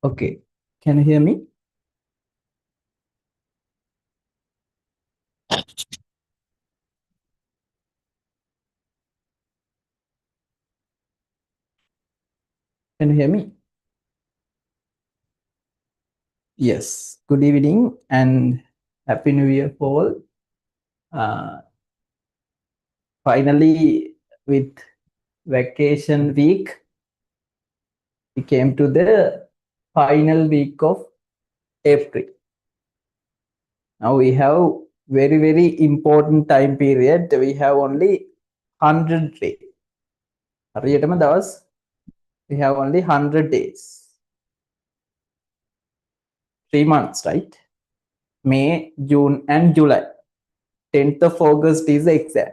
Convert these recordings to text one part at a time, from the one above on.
Okay, can you hear me? Can you hear me? Yes. Good evening and Happy New Year for all. Finally, with vacation week, we came to the final week of April. Now we have very important time period. We have only 100 days. We have only 100 days. 3 months, right? May, June, and July. 10th of August is the exam.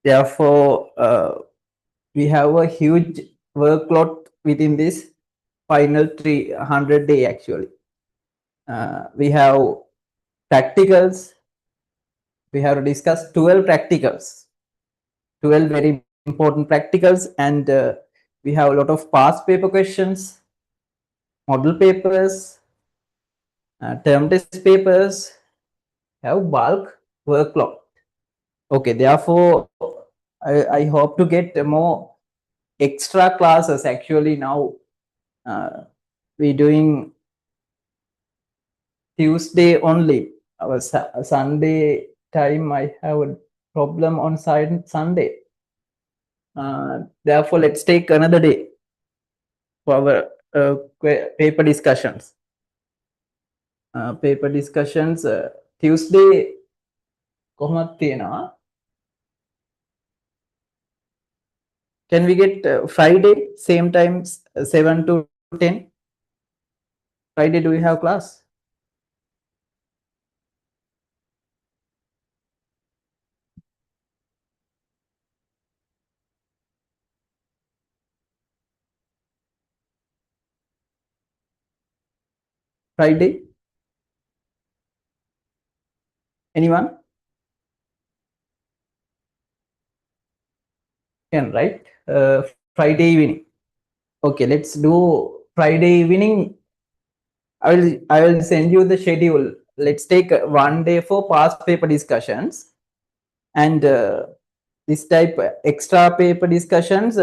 Therefore, we have a huge workload within this final 300 day actually. We have practicals. We have discussed 12 practicals, 12 very important practicals, and we have a lot of past paper questions, model papers, term test papers, have bulk workload. Okay, therefore, I hope to get more extra classes. Actually, now we're doing Tuesday only. Our Sunday time, I have a problem on Sunday. Therefore, let's take another day for our paper discussions. Paper discussions Tuesday කොහොමද තියෙනවා? Can we get Friday same time 7 to 10? Friday, do we have class? Friday? Anyone? Can, right? Friday evening. Okay, let's do Friday evening. I will send you the schedule. Let's take 1 day for past paper discussions, and this type extra paper discussions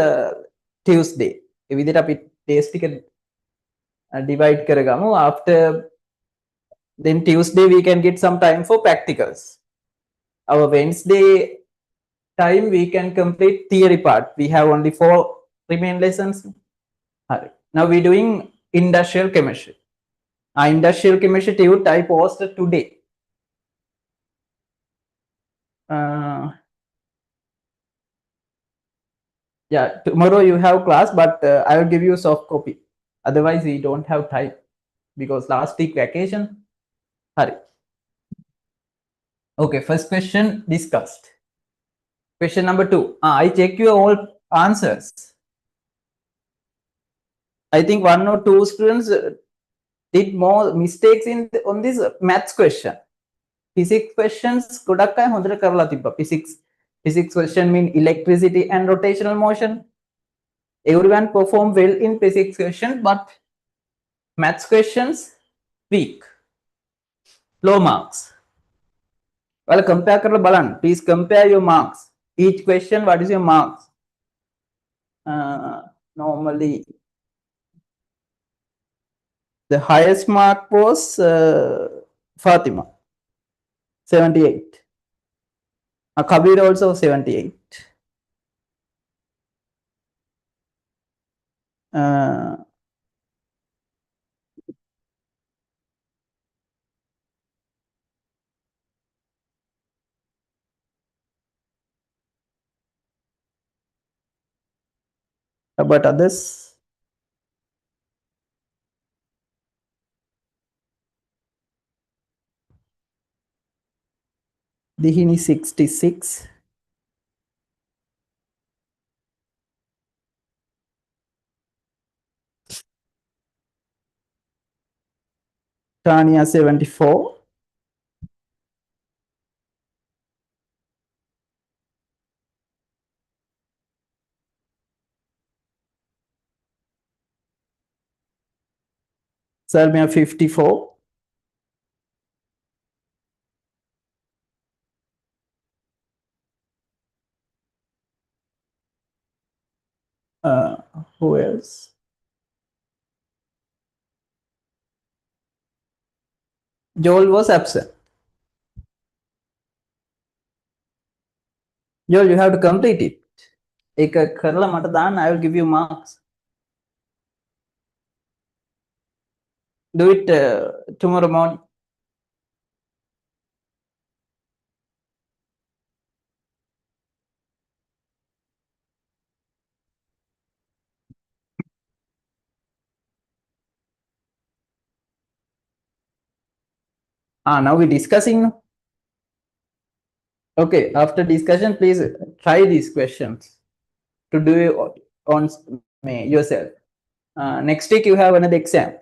Tuesday. ඒ විදිහට අපි days ටික divide කරගමු. After then Tuesday we can get some time for practicals. Our Wednesday time we can complete theory part. We have only 4 remaining lessons. Now we're doing industrial chemistry. Industrial chemistry tube I posted today. Yeah, tomorrow you have class, but I will give you a soft copy. Otherwise, we don't have time because last week vacation. Hurry. Okay, first question discussed. Question number 2. I check your all answers. I think 1 or 2 students did more mistakes on this maths question. Physics questions ගොඩක් අය හොඳට කරලා තිබ්බා. Physics question mean electricity and rotational motion. Everyone perform well in physics question, but maths questions weak. Low marks. Well, compare කරලා බලන්න. Please compare your marks. Each question, what is your marks? Normally, the highest mark was Fatima, 78. Kabir also 78. But others, Dihini 66. Tanya 74. Salmia 54. Uh, who else? Joel was absent. Joel, you have to complete it. एक करला मत दान, I will give you marks. Do it tomorrow morning. Now we're discussing. Okay, after discussion, please try these questions to do it on yourself. Next week you have another exam.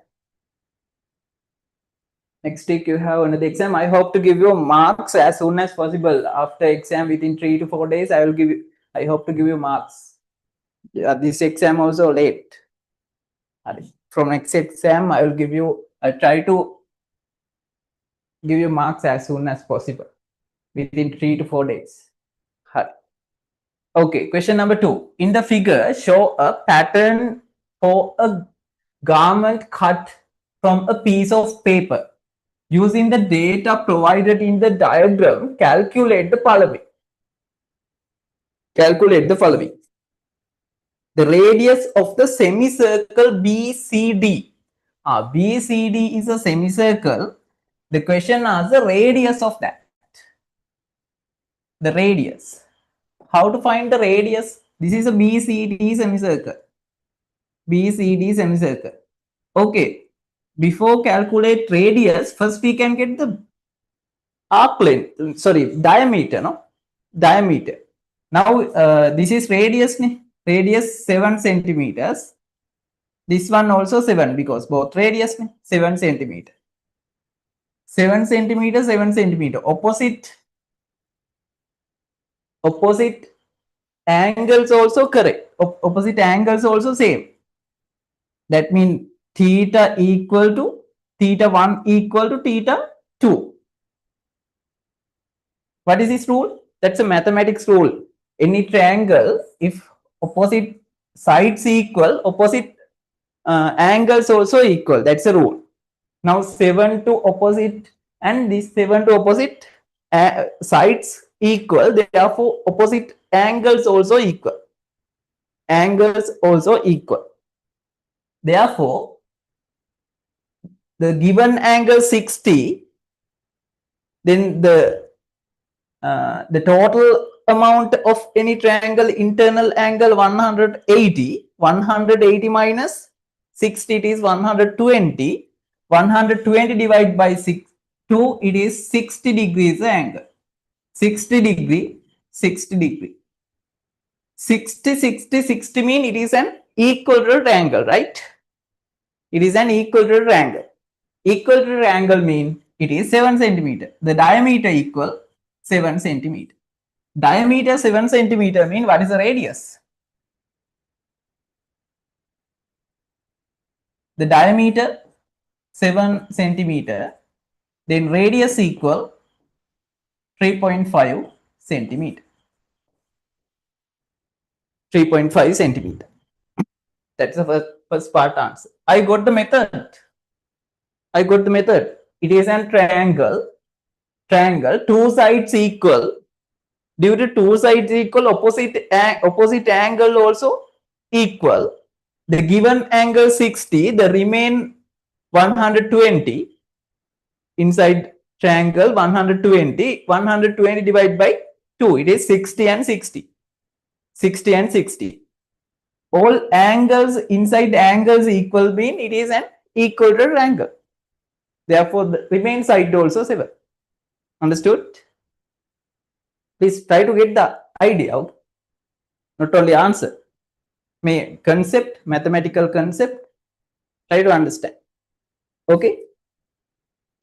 Next week you have another exam. I hope to give you marks as soon as possible. After exam, within 3 to 4 days, I will give you. I hope to give you marks. Yeah, this exam also late. From next exam, I will give you. I try to give you marks as soon as possible, within 3 to 4 days. Okay, question number 2. In the figure, show a pattern for a garment cut from a piece of paper. Using the data provided in the diagram, calculate the following. Calculate the following. The radius of the semicircle BCD. BCD is a semicircle. The question asks the radius of that. The radius. How to find the radius? This is a BCD semicircle. BCD semicircle. Okay. Before calculate radius, first we can get the arc length. Sorry, diameter. No, diameter. Now this is radius. Radius 7 centimeters. This one also 7 because both radius 7 centimeter. 7 centimeter, 7 centimeter. Opposite angles also correct. Opposite angles also same. That means theta equal to theta 1 equal to theta 2. What is this rule? That's a mathematics rule. Any triangle, if opposite sides equal, opposite angles also equal. That's a rule. Now 7 to opposite and this 7 to opposite sides equal. Therefore, opposite angles also equal. Angles also equal. Therefore, the given angle 60, then the total amount of any triangle internal angle 180. 180 minus 60, it is 120. 120 divided by 2, it is 60 degrees angle. 60 degree, 60 degree. 60, 60, 60 mean it is an equal angle, right? It is an equal angle. Equal angle mean it is 7 centimeter. The diameter equal 7 centimeter. Diameter 7 centimeter mean what is the radius? The diameter 7 centimeter, then radius equal 3.5 centimeter. 3.5 centimeter. That's the first part answer. I got the method. I got the method. It is a triangle. Triangle, two sides equal. Due to two sides equal, opposite angle also equal. The given angle 60, the remain 120 inside triangle 120. 120 divided by 2, it is 60 and 60. 60 and 60. All angles inside angles equal mean it is an equal angle. Therefore, the remain side also 7. Understood? Please try to get the idea out. Not only answer. May concept, mathematical concept, try to understand. Okay?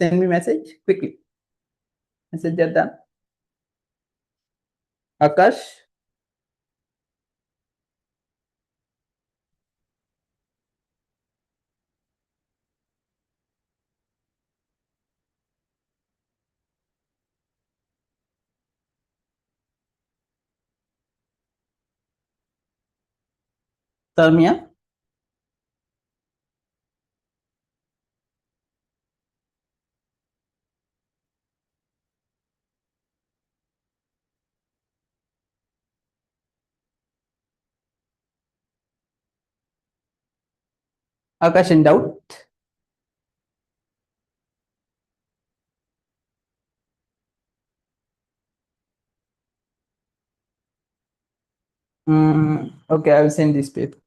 Send me message quickly. Message are done. Akash. Salmia? Akash, in doubt? Okay, I will send this paper.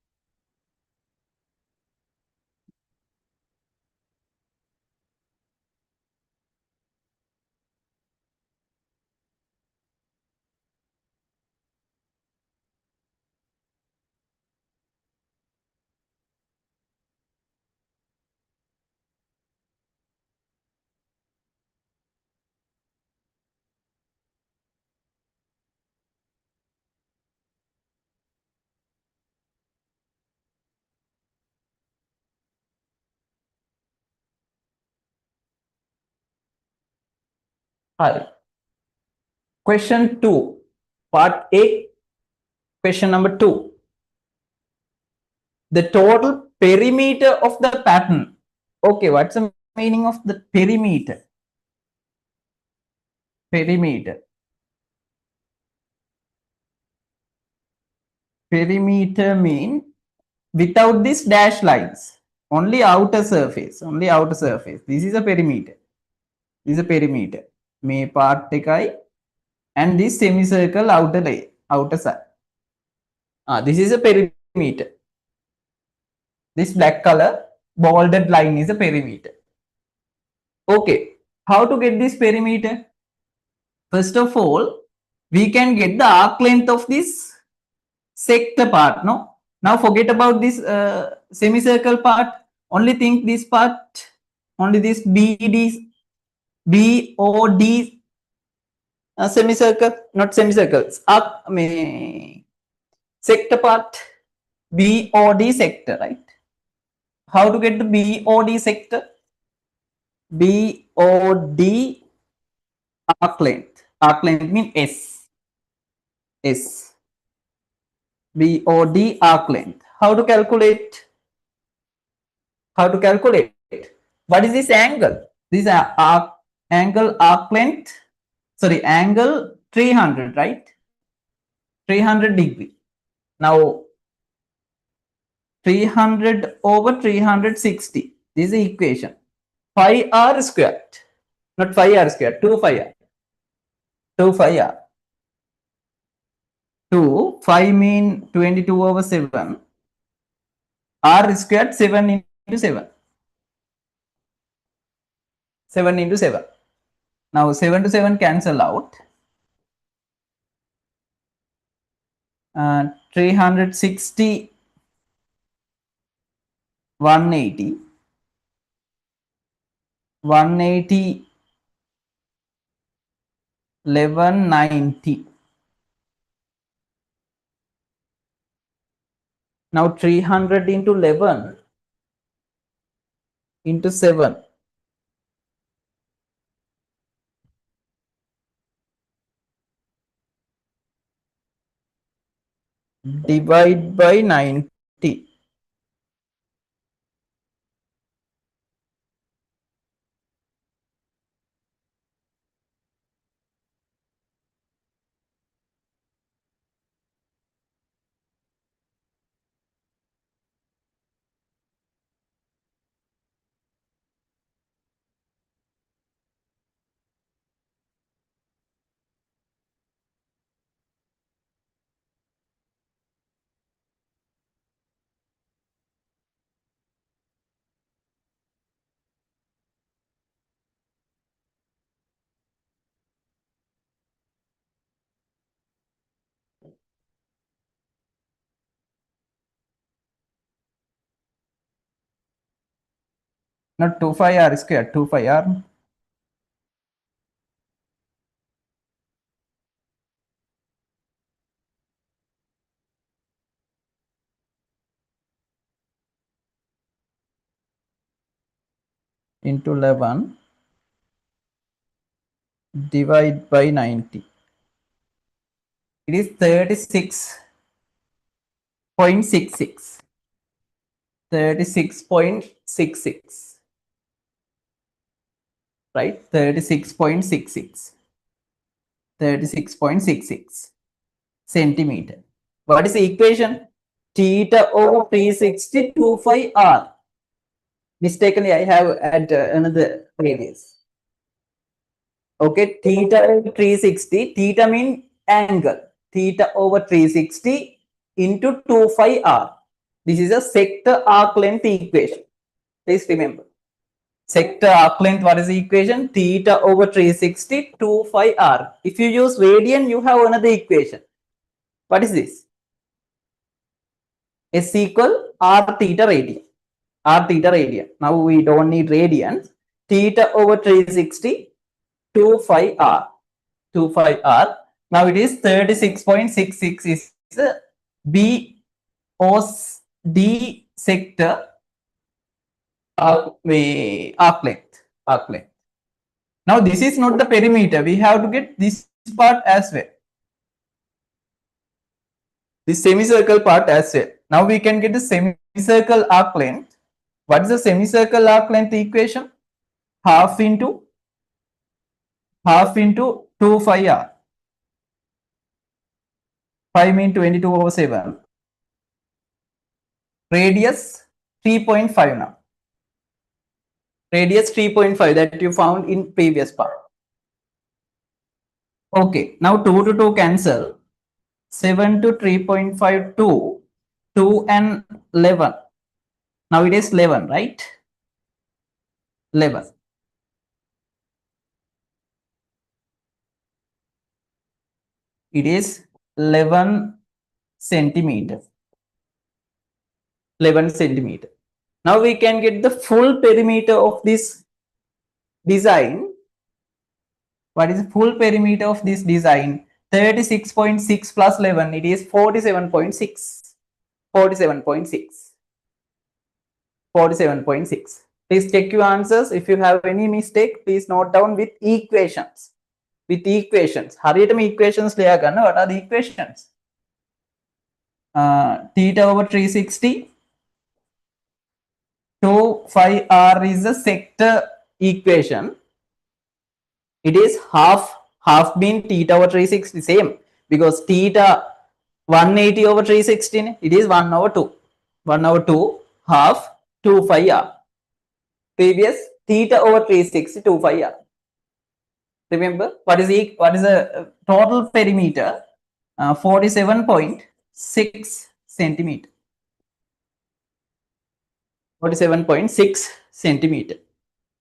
Hi. Question 2, part A, question number 2. The total perimeter of the pattern. Okay, what's the meaning of the perimeter? Perimeter. Perimeter mean without these dash lines, only outer surface, only outer surface. This is a perimeter. This is a perimeter. May part ekai and this semicircle outer layer, outer side. This is a perimeter. This black color bolded line is a perimeter. Okay, how to get this perimeter? First of all, we can get the arc length of this sector part. No, now forget about this semicircle part. Only think this part. Only this BD, BOD semicircle, not semicircles. Arc, sector part. BOD sector, right? How to get the BOD sector? BOD arc length. Arc length means S. S. BOD arc length. How to calculate? How to calculate? What is this angle? This arc angle arc length. Sorry, angle 300, right? 300 degree. Now 300 over 360. This is the equation. Phi r squared. Not phi r squared. 2 phi r. 2 phi r. 2 phi mean 22 over 7. R squared 7 into 7. 7 into 7. Now 7 to 7 cancel out. 360, 180, 180, 1190. Now 300 into 11 into 7. Divide by 90. Not 2 phi r square, 2 phi r into 11 divide by 90. It is 36. 36.66. 36.66. Right? 36.66. 36.66 centimeter. What is the equation? Theta over 360 25 R. Mistakenly, I have at another radius. Okay, theta over 360. Theta mean angle. Theta over 360 into 25 R. This is a sector arc length equation. Please remember. Sector arc length, what is the equation? Theta over 360 25 R. If you use radian, you have another equation. What is this? S equal R theta radian. R theta radian. Now we don't need radians. Theta over 360 25 R. 25 R. Now it is 36.66 is the B O D sector arc length. Arc length. Now this is not the perimeter. We have to get this part as well. This semicircle part as well. Now we can get the semicircle arc length. What is the semicircle arc length equation? Half into 2 5 R. 5 mean 22 over 7. Radius 3.5 now. Radius 3.5 that you found in previous part. Okay, now 2 to 2 cancel. 7 to 3.5, 2. 2 and 11. Now it is 11, right? 11. It is 11 centimeter. 11 centimeter. Now we can get the full perimeter of this design. What is the full perimeter of this design? 36.6 plus 11, it is 47.6. 47.6. 47.6. Please check your answers. If you have any mistake, please note down with equations. With equations. Hurriedly equations. What are the equations? Theta over 360. 2 5 R is the sector equation. It is half mean theta over 360 same because theta 180 over 316 it is 1 over 2. 1 over 2 half 2 5 R. Previous theta over 360 2 5 R. Remember what is the total perimeter? 47.6 centimeter. 47.6 centimeter.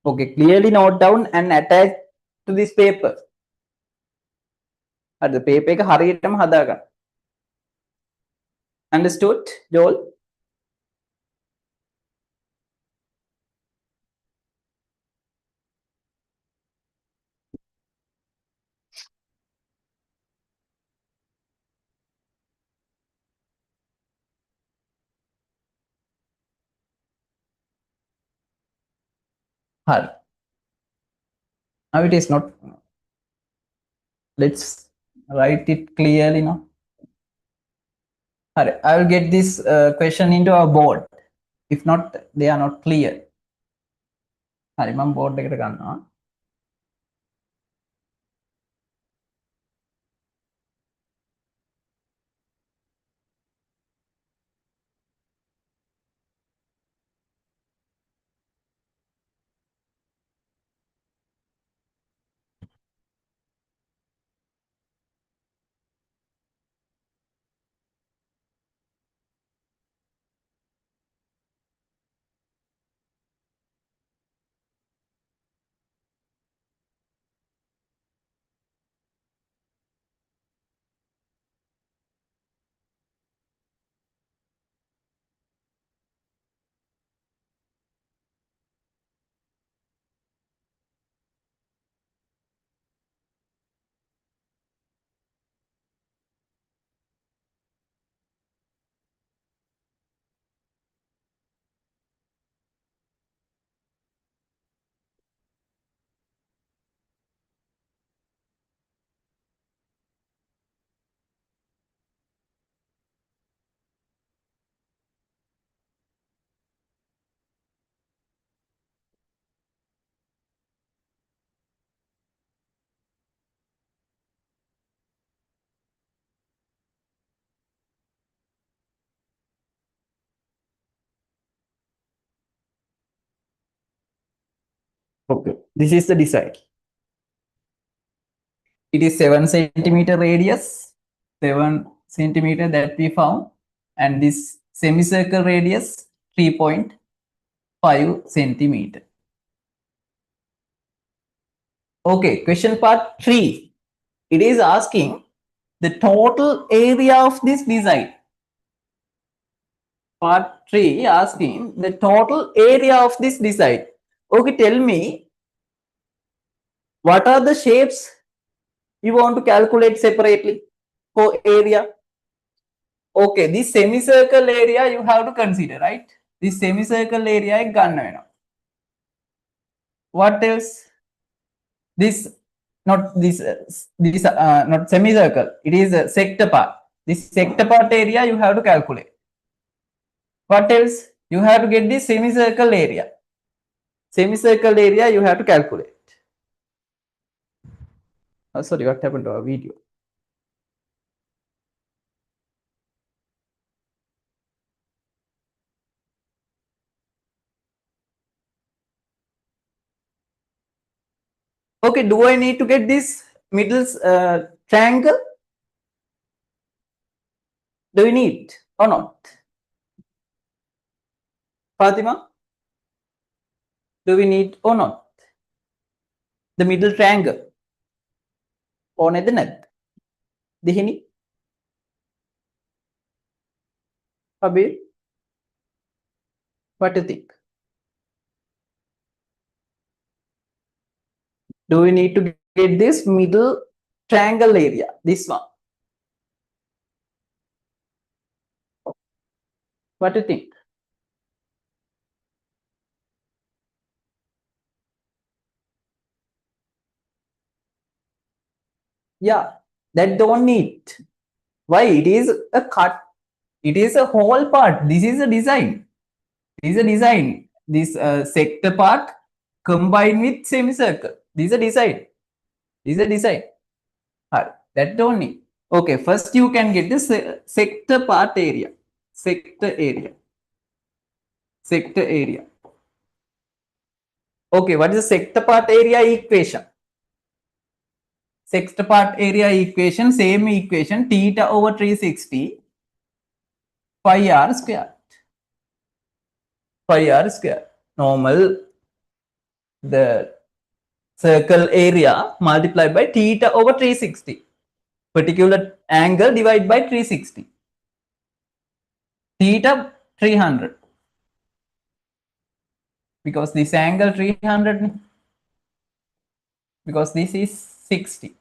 Okay, clearly note down and attach to this paper. At the paper hariyatam hadagan. Understood, Joel? Hari. Now it is not. Let's write it clearly now. Hari, I will get this question into our board. If not, they are not clear. Hari, ma'am board එකට ගන්නවා. Okay, this is the design. It is 7 centimeter radius, 7 centimeter that we found, and this semicircle radius 3.5 centimeter. Okay, question part 3. It is asking the total area of this design. Part 3 asking the total area of this design. Okay, tell me what are the shapes you want to calculate separately for area. Okay, this semicircle area you have to consider, right? This semicircle area is ganna. What else? This not this not semicircle. It is a sector part. This sector part area you have to calculate. What else? You have to get this semicircle area. Semicircle area you have to calculate. Oh, sorry, what happened to our video? Okay, do I need to get this middle triangle? Do we need or not? Fatima, do we need or not? The middle triangle. Or not? Dihini? Abir? What do you think? Do we need to get this middle triangle area? This one. What do you think? Yeah, that don't need. Why? It is a cut. It is a whole part. This is a design. This is a design. This sector part combined with semicircle. This is a design. This is a design. That don't need. Okay, first you can get this sector part area. Sector area. Sector area. Okay, what is the sector part area equation? Sector part area equation, same equation, theta over 360 pi r square. Pi r square. Normal, the circle area multiplied by theta over 360. Particular angle divided by 360. Theta 300. Because this angle 300, because this is 60.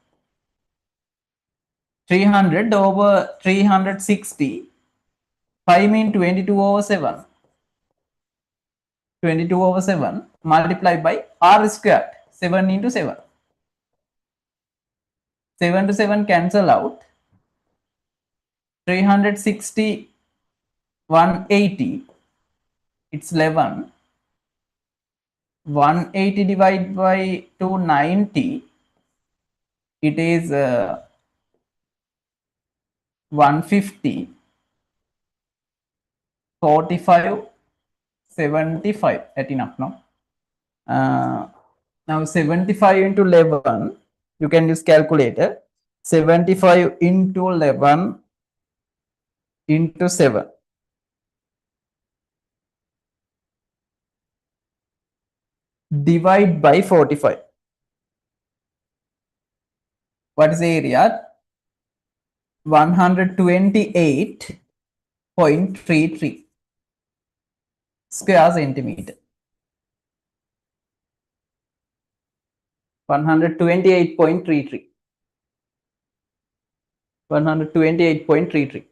300 over 360, 5 mean 22 over 7. 22 over 7 multiplied by r squared, 7 into 7. 7 to 7 cancel out. 360, 180, it's 11. 180 divided by 290, it is 150, 45, 75. That enough, no? Now 75 into 11, you can use calculator. 75 into 11 into 7. Divide by 45. What is the area? 128.33 square centimeter. 128.33. 128.33.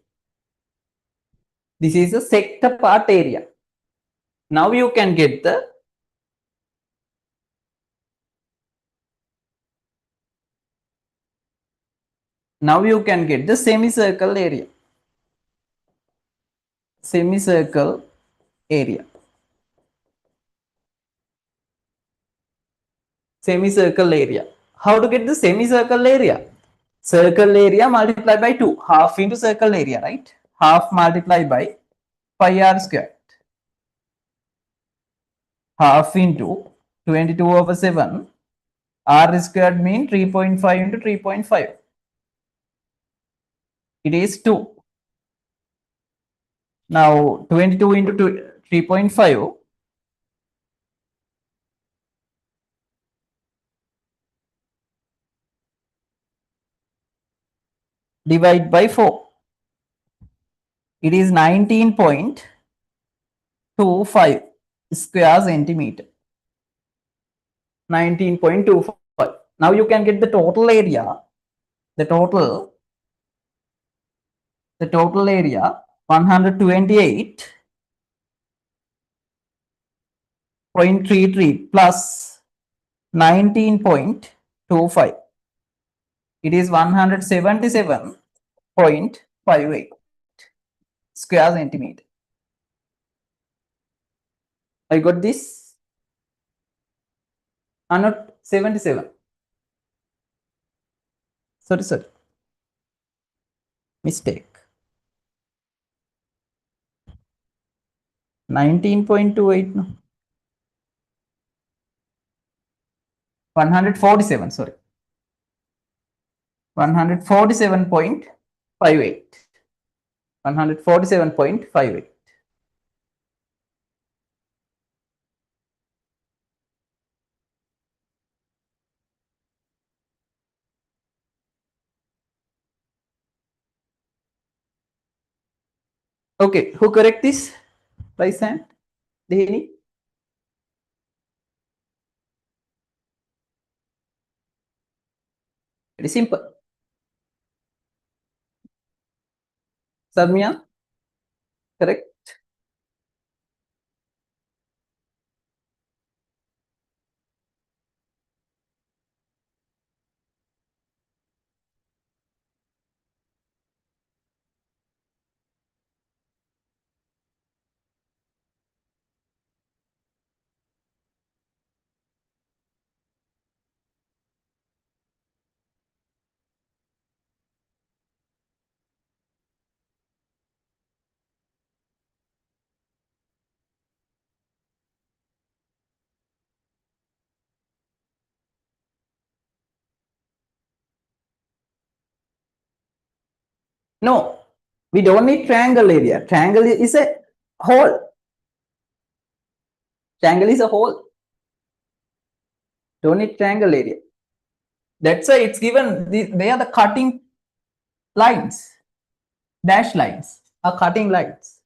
This is the sector part area. Now you can get the semicircle area. Semicircle area. Semicircle area. How to get the semicircle area? Circle area multiplied by 2. Half into circle area, right? Half multiplied by pi r square. Half into 22 over 7. R squared means 3.5 into 3.5. It is 2. Now 22 into 3.5. Divide by 4. It is 19.25 square centimeter. 19.25. Now you can get the total area. The total area 128.33 plus 19.25. It is 177.58 square centimeter. I got this. Not 77. Sorry. Mistake. 19.28. No. 147. Sorry. 147.58. 147.58. Okay, who correct this? Raise hand. Dehini. Very simple. Sarmia, correct? No, we don't need triangle area. Triangle is a hole. Triangle is a hole. Don't need triangle area. That's why it's given. They are the cutting lines. Dash lines are cutting lines.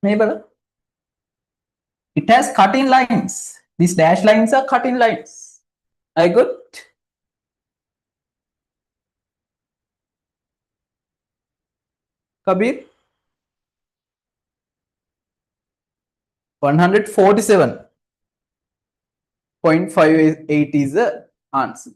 Maybe it has cutting lines. These dash lines are cutting lines. I got. Kabir. 147.58 is the answer.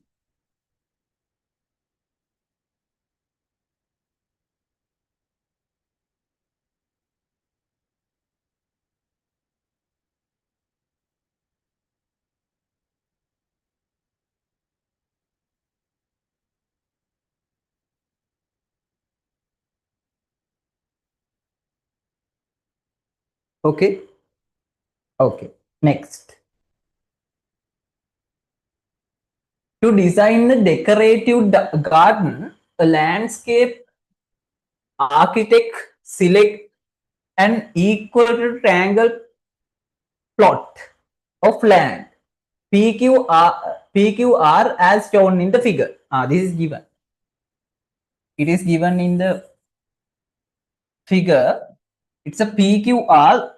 Okay. Okay. Next. To design a decorative garden, a landscape architect select an equal triangle plot of land PQR as shown in the figure. This is given. It is given in the figure. It's a PQR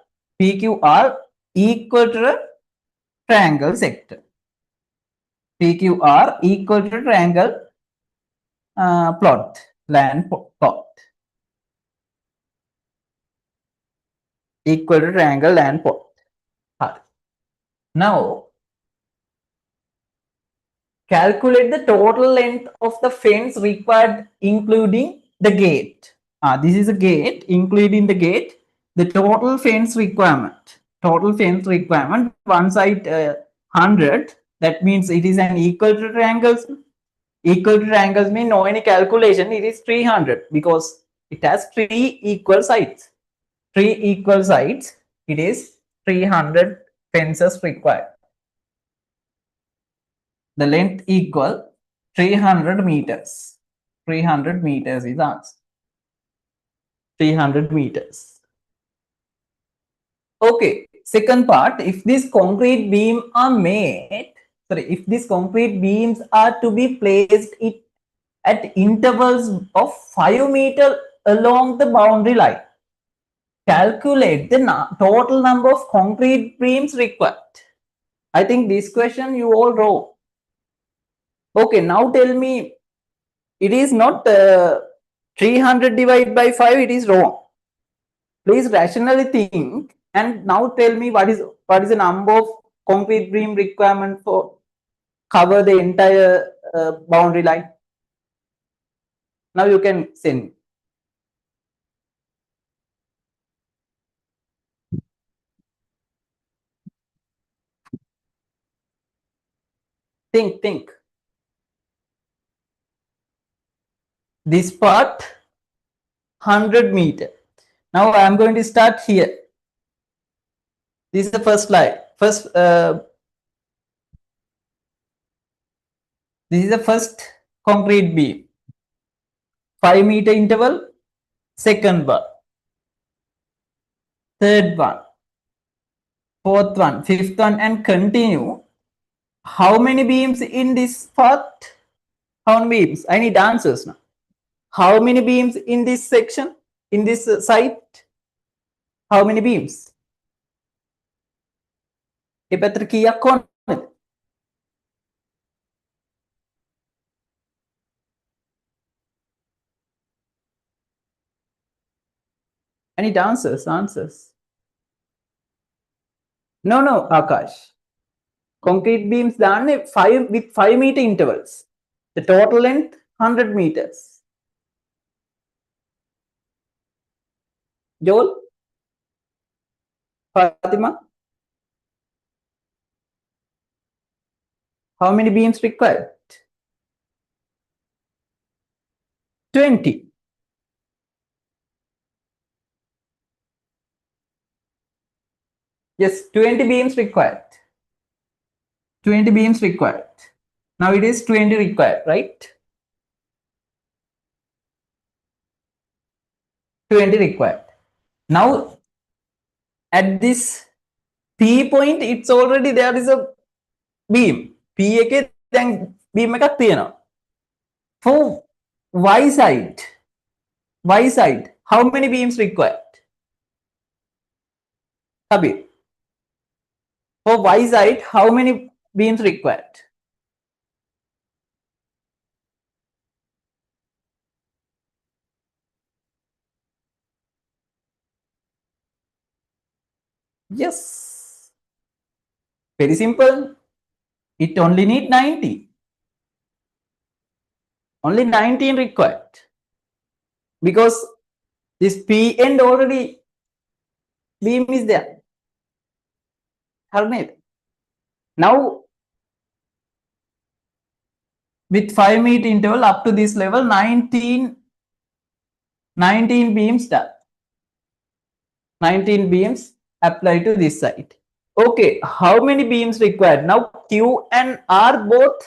equal to a triangle sector. PQR equal to triangle plot, land plot. Equal to triangle land plot. Now, calculate the total length of the fence required including the gate. This is a gate, including the gate. The total fence requirement. Total fence requirement, one side 100, That means it is an equal to triangles. Equal to triangles mean no any calculation. It is 300 because it has 3 equal sides. 3 equal sides. It is 300 fences required. The length equal 300 meters. 300 meters is answer. 300 meters. Okay, second part, if these concrete beams are made, if these concrete beams are to be placed at intervals of 5 meters along the boundary line, calculate the total number of concrete beams required. I think this question you all wrote. Okay, now tell me, it is not 300 divided by 5, it is wrong. Please rationally think and now tell me what is the number of concrete beam requirement for cover the entire boundary line. Now you can send. Think. This part 100 meter. Now I am going to start here. This is the first line. This is the first concrete beam. 5 meter interval. Second one. Third one. Fourth one. Fifth one, and continue. How many beams in this part? How many beams? I need answers now. How many beams in this section? In this site? How many beams? I need answers. No, Akash. Concrete beams done with 5 meter intervals. The total length 100 meters. Joel? Fatima? How many beams required? 20. Yes, 20 beams required. 20 beams required. Now it is 20 required, right? 20 required. Now at this P point, it's already there is a beam. P එක then beam එකක් තියෙනවා. For Y side, how many beams required? Kabir. For Y side, how many beams required? Yes. Very simple. It only need 90. Only 19 required. Because this P end already beam is there. Now with 5 meter interval up to this level, 19 beams done. 19 beams apply to this side. Okay, how many beams required? Now Q and R both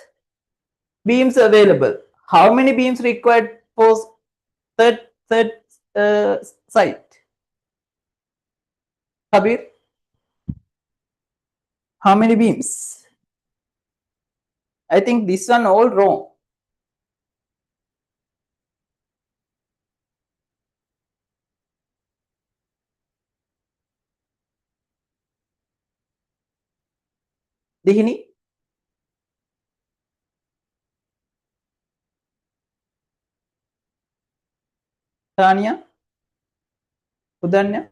beams available. How many beams required for third site? Kabir, how many beams? I think this one all wrong. Dihini? Tanya? Udanya?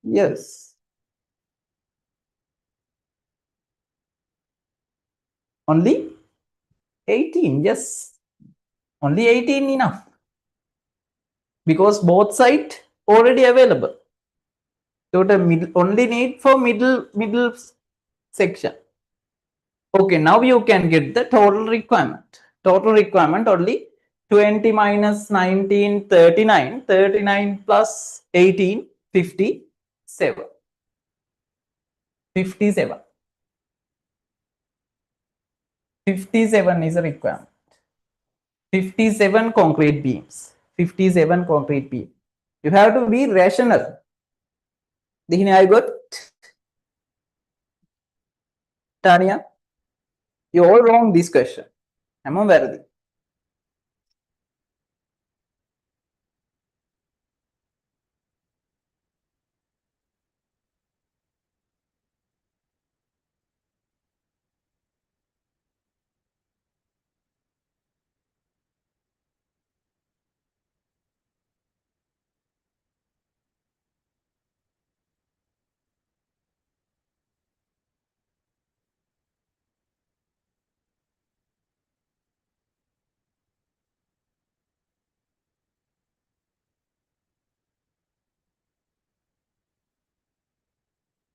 Yes. Only 18, yes. Only 18 enough. because both sides already available. So the only need for middle section. Okay, now you can get the total requirement. Total requirement only 20 minus 19, 39, 39 plus 18, 57. 57. 57 is a requirement. 57 concrete beams. 57 concrete beam. You have to be rational. I got Tanya. You all wrong this question. I'm aware.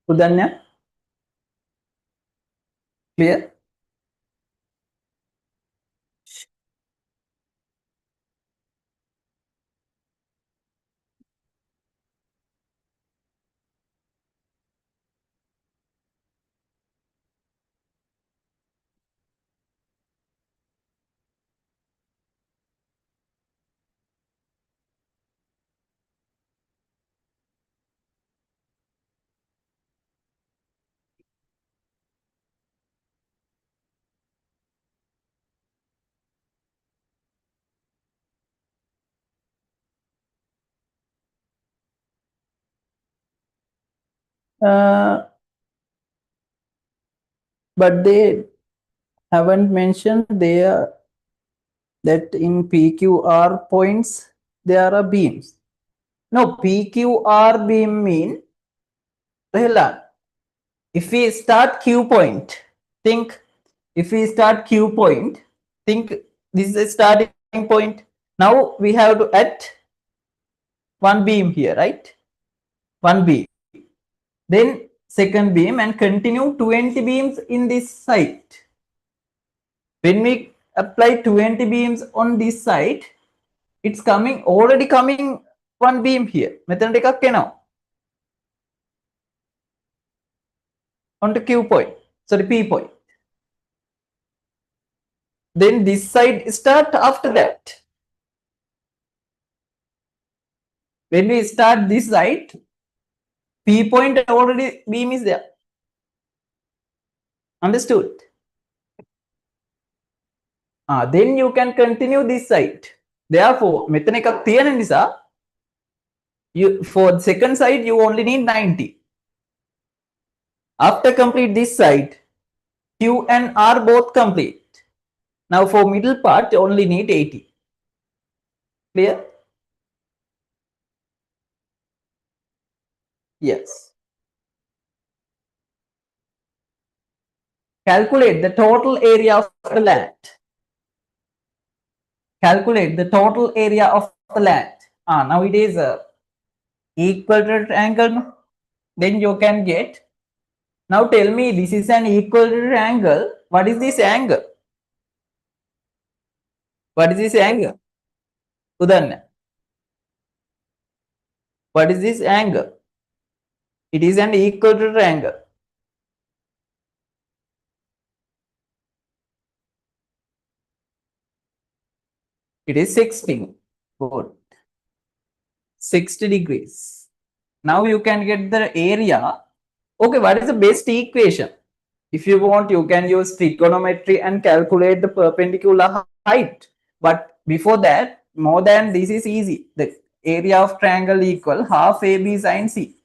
Udanya, clear? Uh, but they haven't mentioned there that in PQR points there are beams. No, PQR beam mean if we start Q point, think if we start Q point, think this is a starting point. Now we have to add one beam here, right? One beam. Then second beam and continue 20 beams in this site. When we apply 20 beams on this side, it's already coming one beam here. Method on the Q point, sorry, P point. Then this side start after that. When we start this side, P point already beam is there. Understood? Then you can continue this side. Therefore, you for the second side you only need 90. After complete this side, Q and R both complete. Now for middle part only need 80. Clear? Yes. Calculate the total area of the land. Calculate the total area of the land. Now it is a equilateral angle. Then you can get. Now tell me, this is an equilateral angle. What is this angle? What is this angle? Udanna. What is this angle? It is an equilateral angle. It is 60. Good. 60 degrees. Now you can get the area. Okay, what is the best equation? If you want, you can use trigonometry and calculate the perpendicular height. But before that, more than this is easy. The area of triangle equal half AB sine C.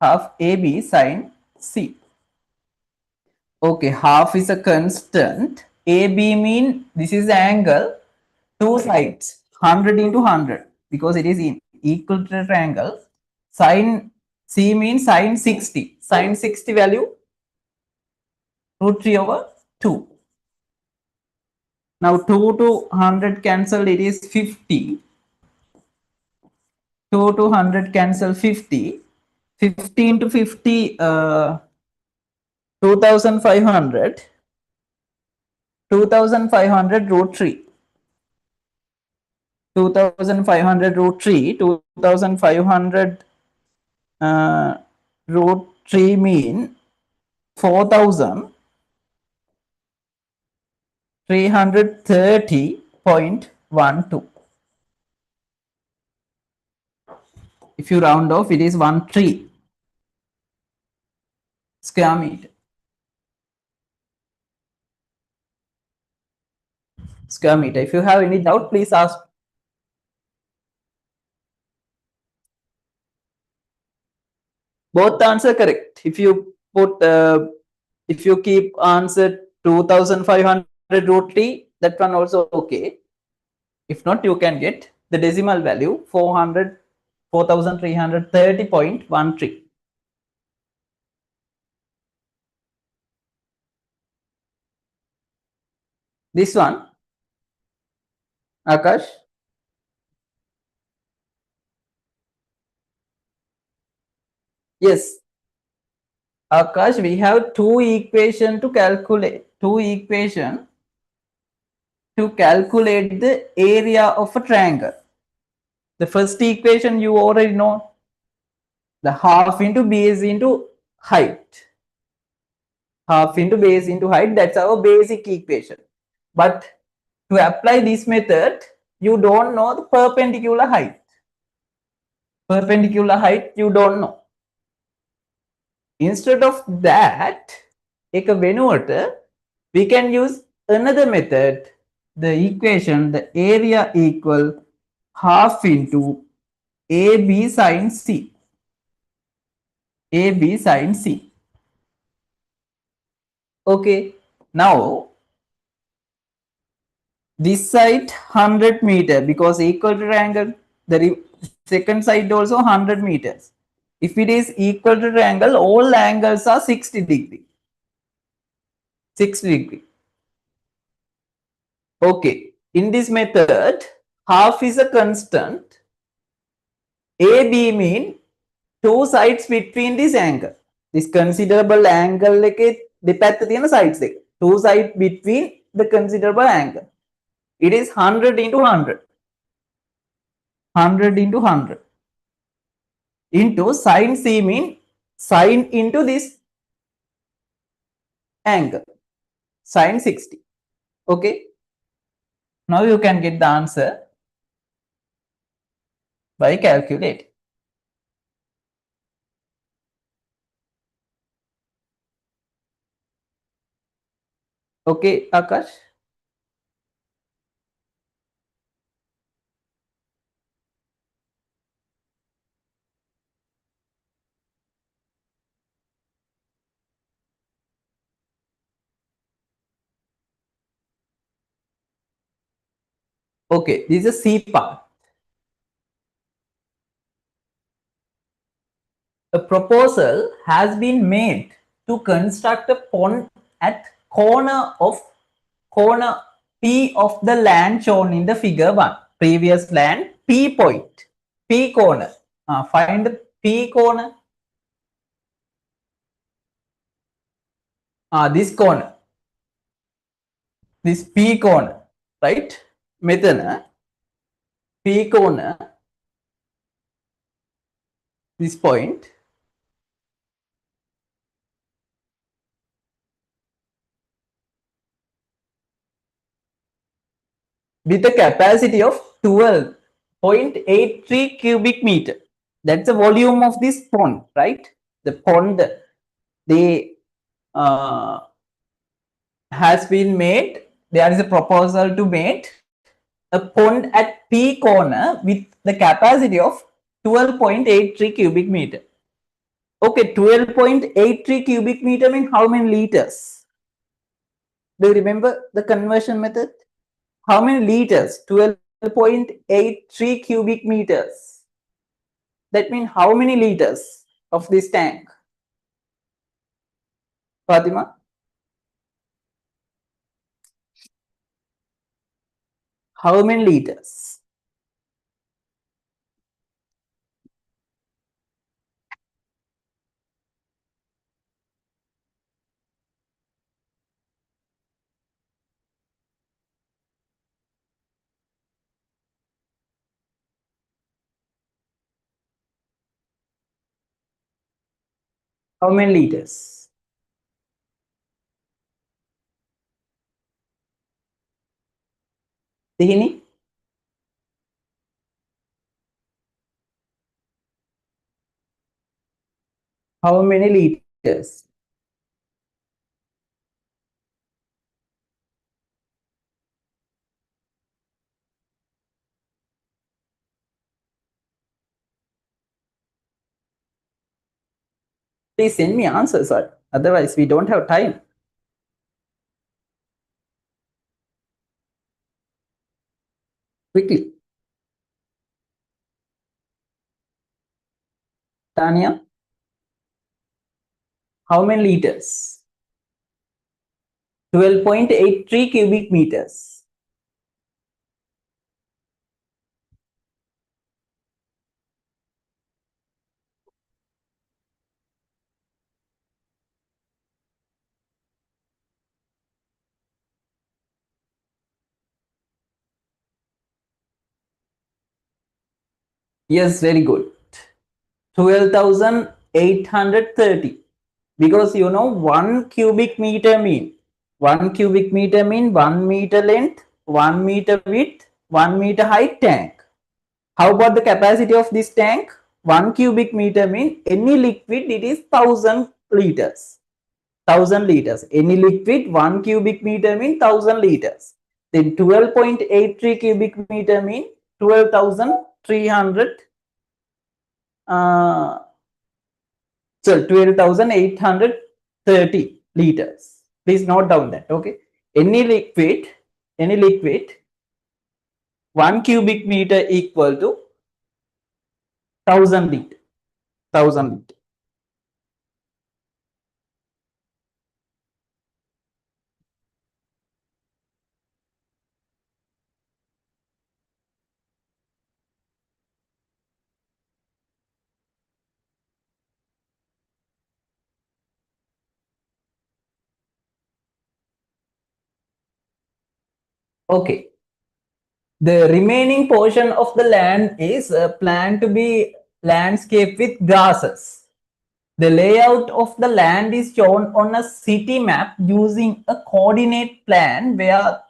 Half AB sine C. Okay, half is a constant. AB mean this is the angle. Two sides, 100 into 100, because it is in equal to triangle. Sine C means sine 60. Sine 60 value root 3 over 2. Now 2 to 100 cancelled, it is 50. 2 to 100 cancel 50. 50 into 50, 2500. 2500 root 3. 2500 root 3. 2500 root 3 mean 4330.12. If you round off, it is 13 square meter. Square meter. If you have any doubt, please ask. Both answer correct. If you put, if you keep answer 2500 root 3, that one also okay. If not, you can get the decimal value 4330.13. This one, Akash. Yes, Akash, we have two equation to calculate. Two equation to calculate the area of a triangle. The first equation you already know, the half into base into height. Half into base into height, that's our basic equation. But to apply this method, you don't know the perpendicular height. Perpendicular height you don't know. Instead of that, එක වෙනුවට we can use another method. The equation, the area equal half into AB sin C. AB sin C. Okay. Now, this side 100 meter because equal to triangle. The second side also 100 meters. If it is equal to triangle, all angles are 60 degree. 60 degree. Okay. In this method, half is a constant. AB mean two sides between this angle. This considerable angle like දෙපැත්ත තියෙන sides එක. Two sides between the considerable angle. It is 100 into 100. 100 into 100. Into sin C mean sin into this angle. Sin 60. Okay. Now you can get the answer by calculating. Okay, Akash. Okay, this is a C part. A proposal has been made to construct a pond at corner P of the land shown in the figure 1. Previous land P point. P corner. Find the P corner. This corner. This P corner. Right? මෙතන P corner. This point. With a capacity of 12.83 cubic meter. That's the volume of this pond, right? The pond, they has been made. There is a proposal to make a pond at P corner with the capacity of 12.83 cubic meter. Okay, 12.83 cubic meter means how many liters? Do you remember the conversion method? How many liters? 12.83 cubic meters. That means how many liters of this tank? Fatima? How many liters? How many liters? Tihini? How many liters? Please send me answers, sir. Otherwise, we don't have time. Quickly. Tanya, how many liters? 12.83 cubic meters. Yes, very good. 12,830. Because you know 1 cubic meter mean 1 meter length, 1 meter width, 1 meter height tank. How about the capacity of this tank? 1 cubic meter mean any liquid it is 1,000 liters. 1,000 liters. Any liquid 1 cubic meter mean 1,000 liters. Then 12.83 cubic meter mean 12,300 so 12,830 liters. Please note down that. Okay. Any liquid, 1 cubic meter equal to 1,000 liter. 1,000 liter. Okay. The remaining portion of the land is planned to be landscaped with grasses. The layout of the land is shown on a city map using a coordinate plan where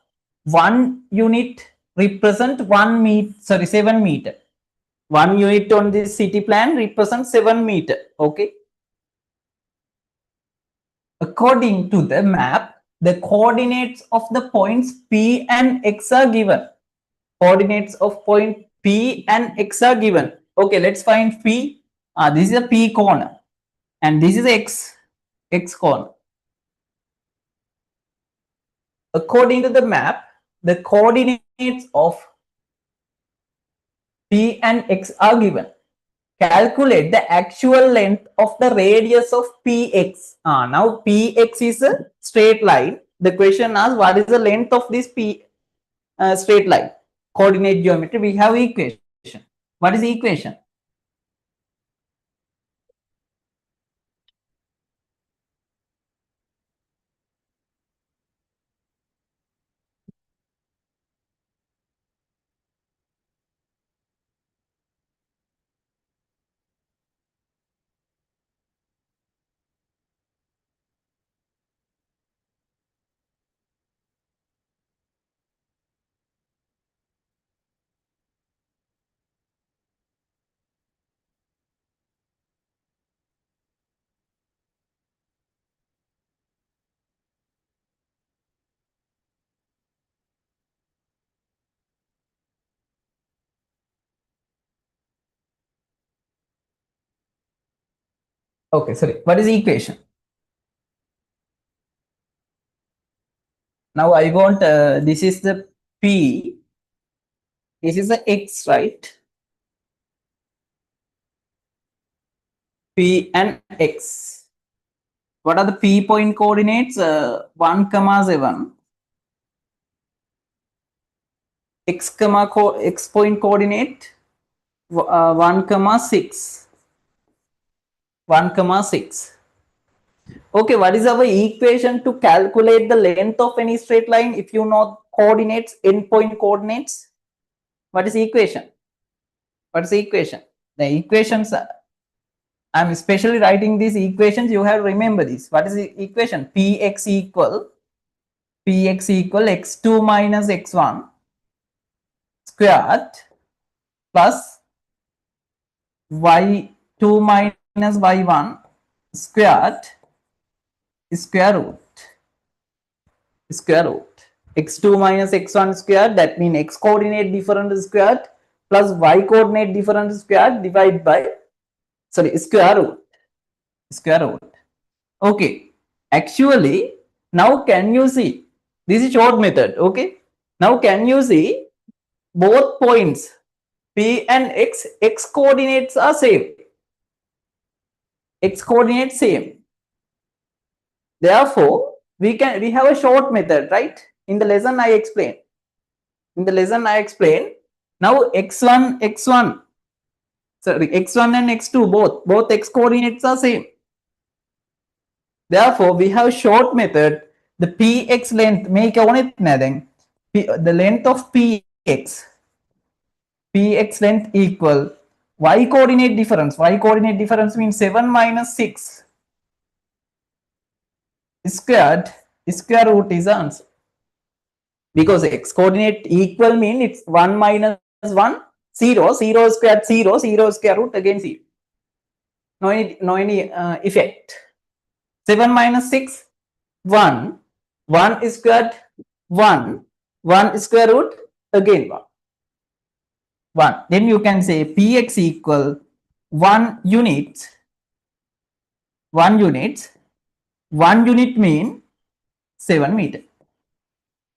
one unit represent 7 meter. 1 unit on this city plan represents 7 meter. Okay. According to the map, the coordinates of the points P and X are given. Coordinates of point P and X are given. Okay, let's find P. This is a P corner and this is X corner. According to the map, the coordinates of P and X are given. Calculate the actual length of the radius of Px. Now Px is a straight line. The question asks what is the length of this P straight line? Coordinate geometry. We have equation. What is the equation? Okay, sorry. What is the equation? Now I want this is the P. This is the X, right? P and X. What are the P point coordinates? 1, 7. X point coordinate 1, 6. 1, 6. Okay, what is our equation to calculate the length of any straight line if you know coordinates, endpoint coordinates? What is the equation? What is the equation? The equations I'm especially writing these equations. You have to remember this. What is the equation? Px equal x2 minus x1 squared plus y2 minus y1 squared square root x2 minus x1 squared, that means x coordinate difference squared plus y coordinate difference squared divided by square root. Okay, actually now can you see, this is short method. Okay, now can you see both points p and x coordinates are same, x coordinates same. Therefore we have a short method, right? In the lesson I explained. Now x1 and x2 both x coordinates are same. Therefore we have short method. The px length make nothing. The length of px length equal y coordinate difference. Y coordinate difference means 7 minus 6 squared square root is answer. Because x coordinate equal mean it's 1 minus 1 0 squared 0 square root again 0. No any effect. 7 minus 6 1 1 squared 1 square root again 1. Then you can say px equal 1 unit. 1 unit mean 7 meter.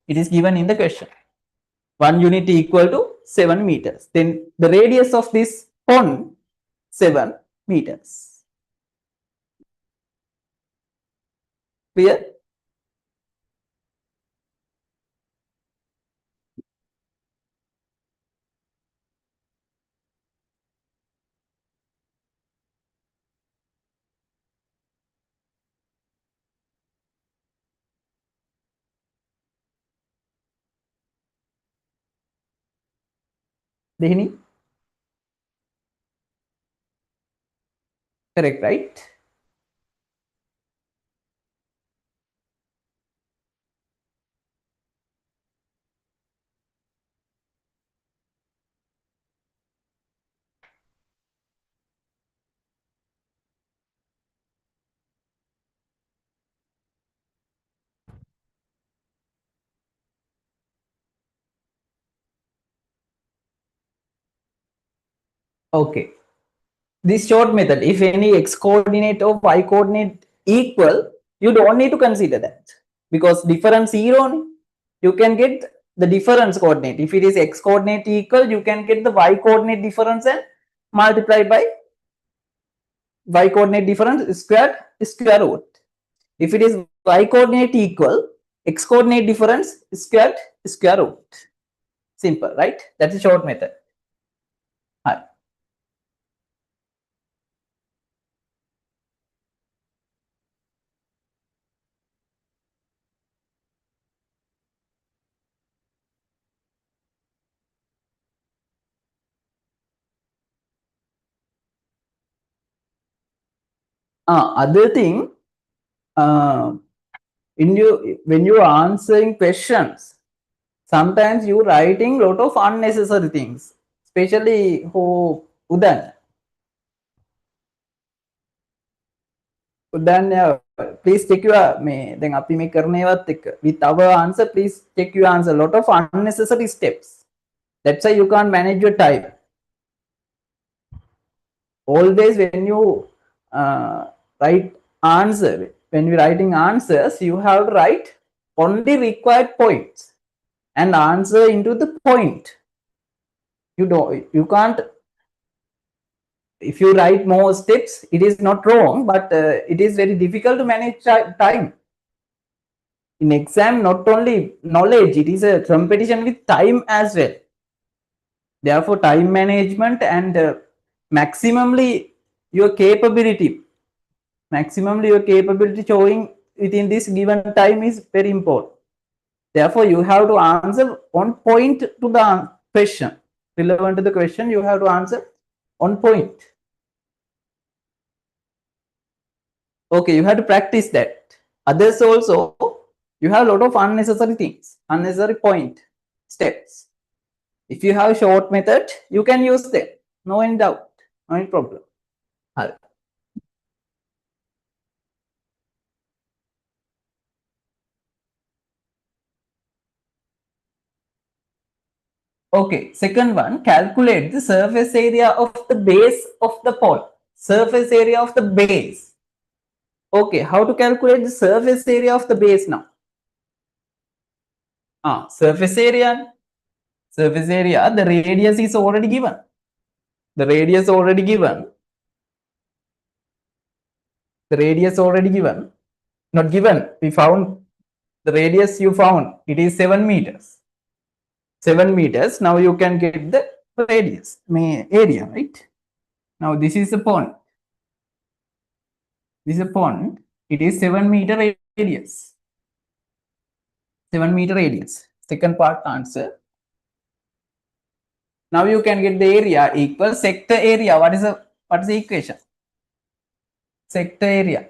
It is given in the question. 1 unit equal to 7 meters. Then the radius of this pond 7 meters. Clear? Dehini? Correct, right? Okay. This short method, if any x coordinate or y coordinate equal, you don't need to consider that, because difference 0, you can get the difference coordinate. If it is x coordinate equal, you can get the y coordinate difference and multiply by y coordinate difference square root. If it is y coordinate equal, x coordinate difference square root. Simple, right? That's a short method. Hi. Other thing, when you are answering questions, sometimes you writing lot of unnecessary things, especially who Udan. Please check your then api me karne with our answer. Please check your answer. Lot of unnecessary steps. That's why you can't manage your time. Always when you write answer, when you're writing answers, you have to write only required points and answer into the point. You can't, if you write more steps, it is not wrong, but it is very difficult to manage time. In exam, not only knowledge, it is a competition with time as well. Therefore, time management and maximally your capability showing within this given time is very important. Therefore, you have to answer on point to the question. Relevant to the question, you have to answer on point. Okay, you have to practice that. Others also, you have a lot of unnecessary things, unnecessary point, steps. If you have short method, you can use them. No any doubt, no any problem. Okay, second one, calculate the surface area of the base of the pole. Surface area of the base. Okay, how to calculate the surface area of the base now? Surface area. Surface area, the radius is already given. The radius already given. The radius already given. Not given. We found the radius you found. It is 7 meters. 7 meters. Now you can get the radius, area, right? Now this is the point. This is a pond. It is 7-meter radius. 7-meter radius. Second part answer. Now you can get the area equal sector area. What is the equation? Sector area.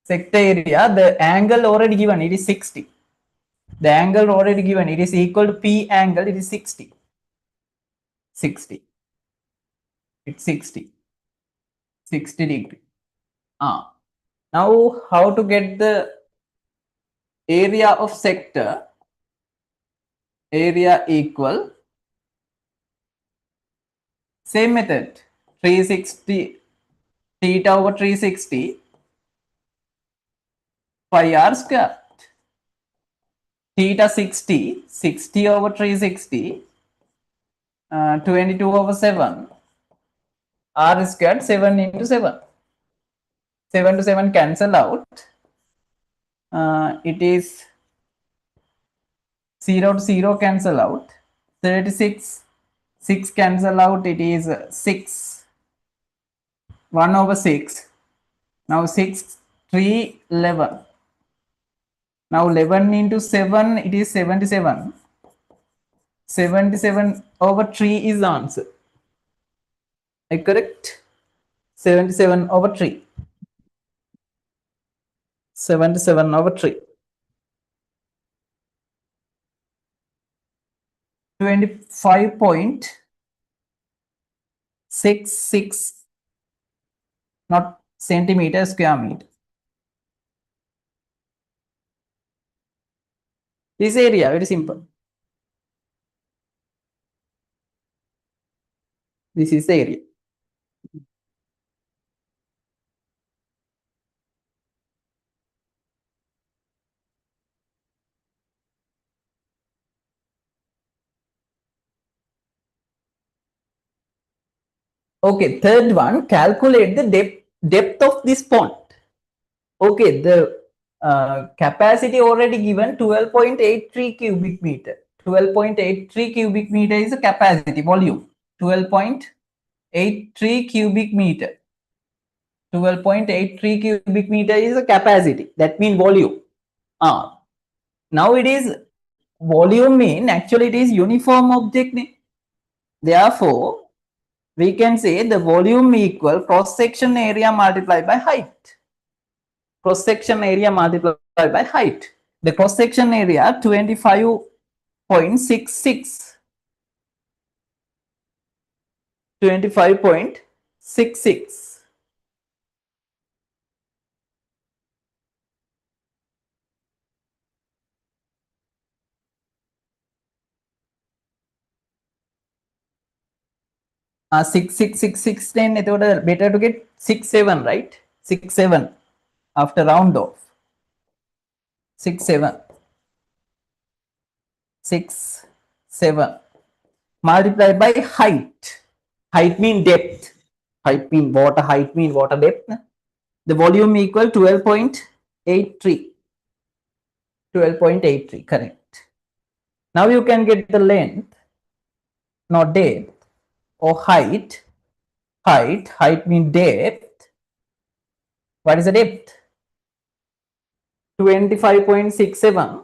Sector area, the angle already given, it is 60. The angle already given, it is equal to P angle, it is 60. 60. It's 60. 60 degree. Now how to get the area of sector? Area equal, same method, 360 theta over 360 pi r square. Theta 60 over 360, 22 over 7, r squared 7 into 7. 7 to 7 cancel out. It is 0 to 0 cancel out. 36, 6 cancel out. It is 6, 1 over 6. Now 6, 3, 11. Now 11 into 7, it is 77. 77 over 3 is the answer. Correct? 77 over 3. 77 over 3. 25.66, not centimeter, square meter. This area, very simple. This is the area. Okay, third one, calculate the depth of this pond. Okay, the capacity already given 12.83 cubic meter. 12.83 cubic meter is the capacity volume. 12.83 cubic meter. 12.83 cubic meter is the capacity. That means volume. Now it is volume mean actually it is uniform object. Therefore, we can say the volume equal cross section area multiplied by height. Cross section area multiplied by height. The cross section area 25.66. 25.66. 6666 then better to get 67, right? 67 after round off. 67. 67 multiplied by height. Height mean depth. Height mean water. Height mean water depth. The volume equal 12.83. 12.83, correct. Now you can get the length, not depth, or height. Height mean depth. What is the depth? 25.67.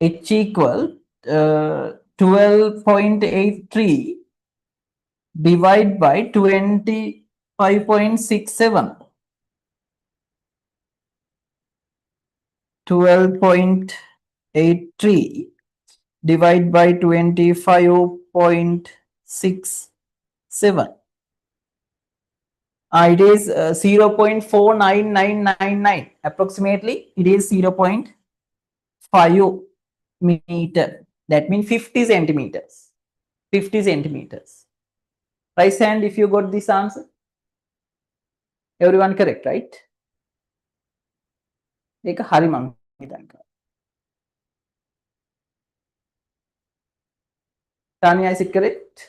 H equal 12.83 divided by 25.67. 12.83 divided by 25.67. It is 0.49999. Approximately, it is 0.5 meter. That means 50 centimeters. 50 centimeters. Raise hand if you got this answer. Everyone correct, right? ඒක හරි මං හිතන්නේ. Tanya, is it correct?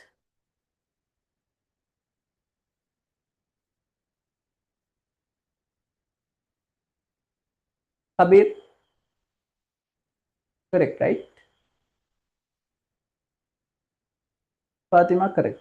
Habib, correct, right? Fatima, correct.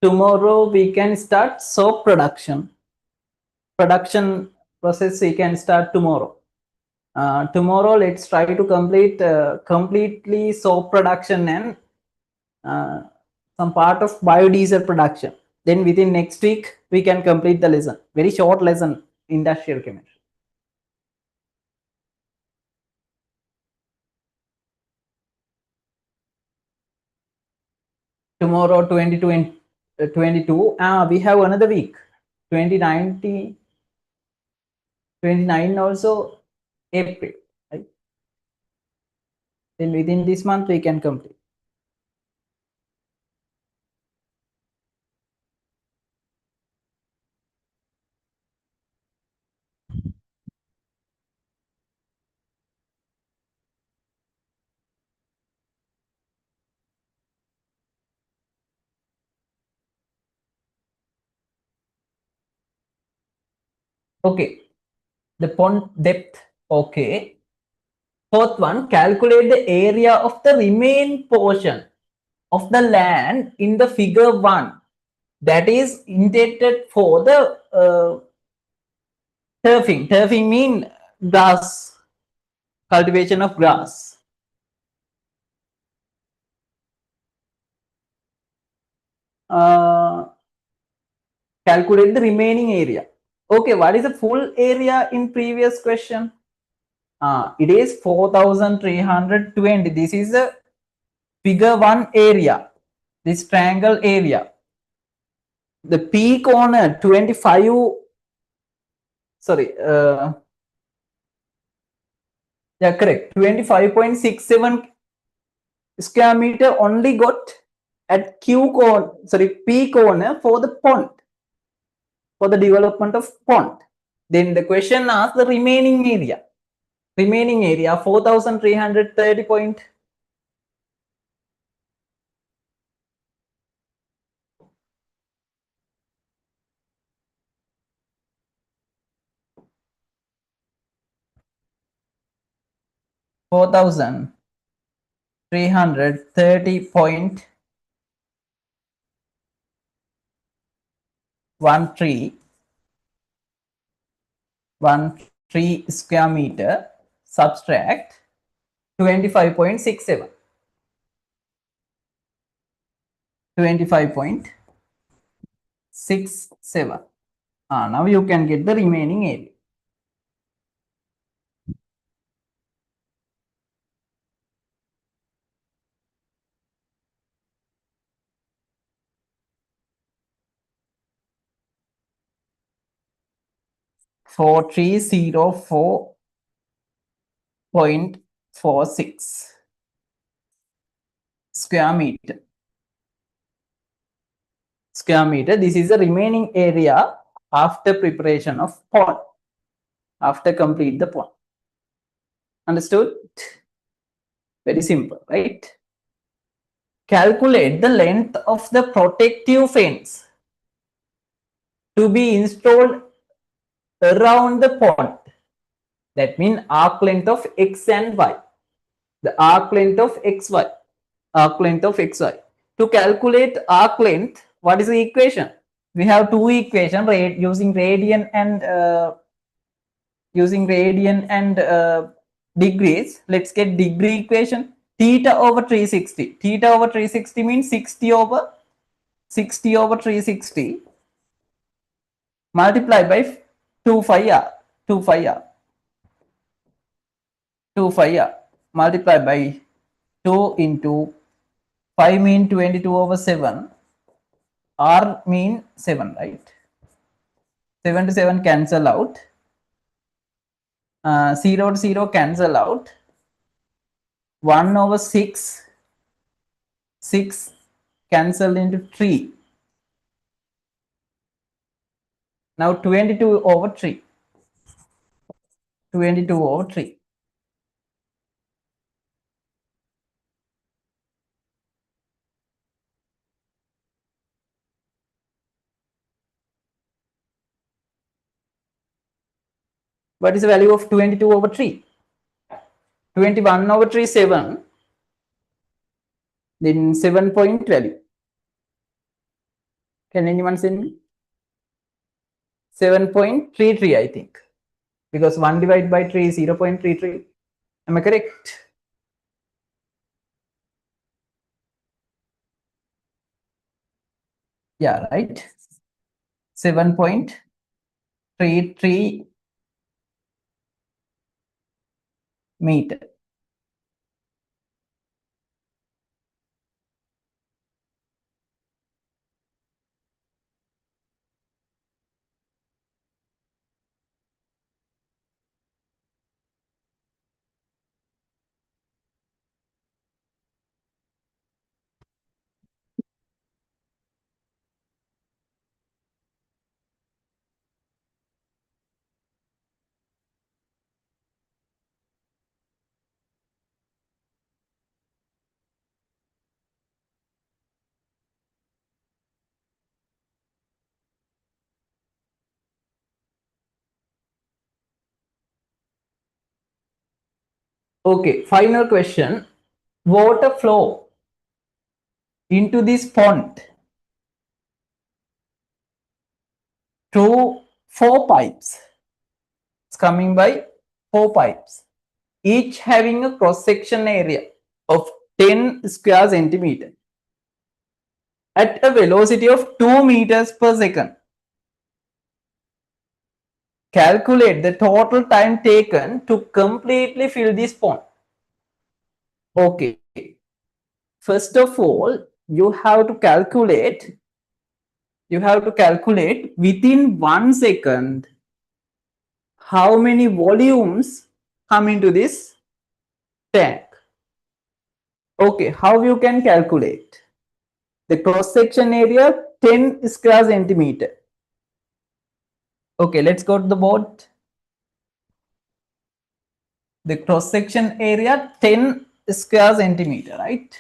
Tomorrow we can start soap production. Production process we can start tomorrow. Tomorrow let's try to complete completely soap production and some part of biodiesel production. Then within next week we can complete the lesson. Very short lesson, industrial chemistry. Tomorrow 2022. We have another week. 2019, 29 also April, right? Then within this month we can complete. Okay, the pond depth, okay. Fourth one, calculate the area of the remaining portion of the land in the figure 1 that is intended for the turfing. Turfing mean grass, cultivation of grass. Calculate the remaining area. Okay, what is the full area in previous question? It is 4,320. This is the figure 1 area, this triangle area. The P corner 25, sorry, yeah, correct, 25.67 square meter only got at Q corner, sorry, P corner for the pond, for the development of pond. Then the question asks the remaining area. Remaining area 4,330 point. $4,330.13 square meter subtract 25.67. 25.67. Now you can get the remaining area. 0.46 square meter. This is the remaining area after preparation of pond, after complete the pond. Understood? Very simple, right? Calculate the length of the protective fence to be installed around the pond. That means arc length of x and y. The arc length of xy. Arc length of xy. To calculate arc length, what is the equation? We have two equations using radian and degrees. Let's get degree equation. Theta over 360. Theta over 360 means 60 over 360 multiplied by 2 phi r. 2 phi r. 2 phi r multiplied by 2 into 5 mean 22 over 7. R mean 7, right? 7 to 7 cancel out. 0 to 0 cancel out. 1 over 6. 6 cancelled into 3. Now 22 over 3. 22 over 3. What is the value of 22 over 3? 21 over 3, 7. Then 7 point value. Can anyone send me? 7.33, I think. Because 1 divided by 3 is 0.33. Am I correct? Yeah, right. 7.33 meter. Okay, final question. Water flow into this pond through 4 pipes. It's coming by 4 pipes, each having a cross-section area of 10 square centimeter at a velocity of 2 meters per second. Calculate the total time taken to completely fill this pond. Okay. First of all, you have to calculate within 1 second how many volumes come into this tank. Okay, how you can calculate? The cross section area 10 square centimeter. Okay, let's go to the board. The cross section area 10 square centimeter, right?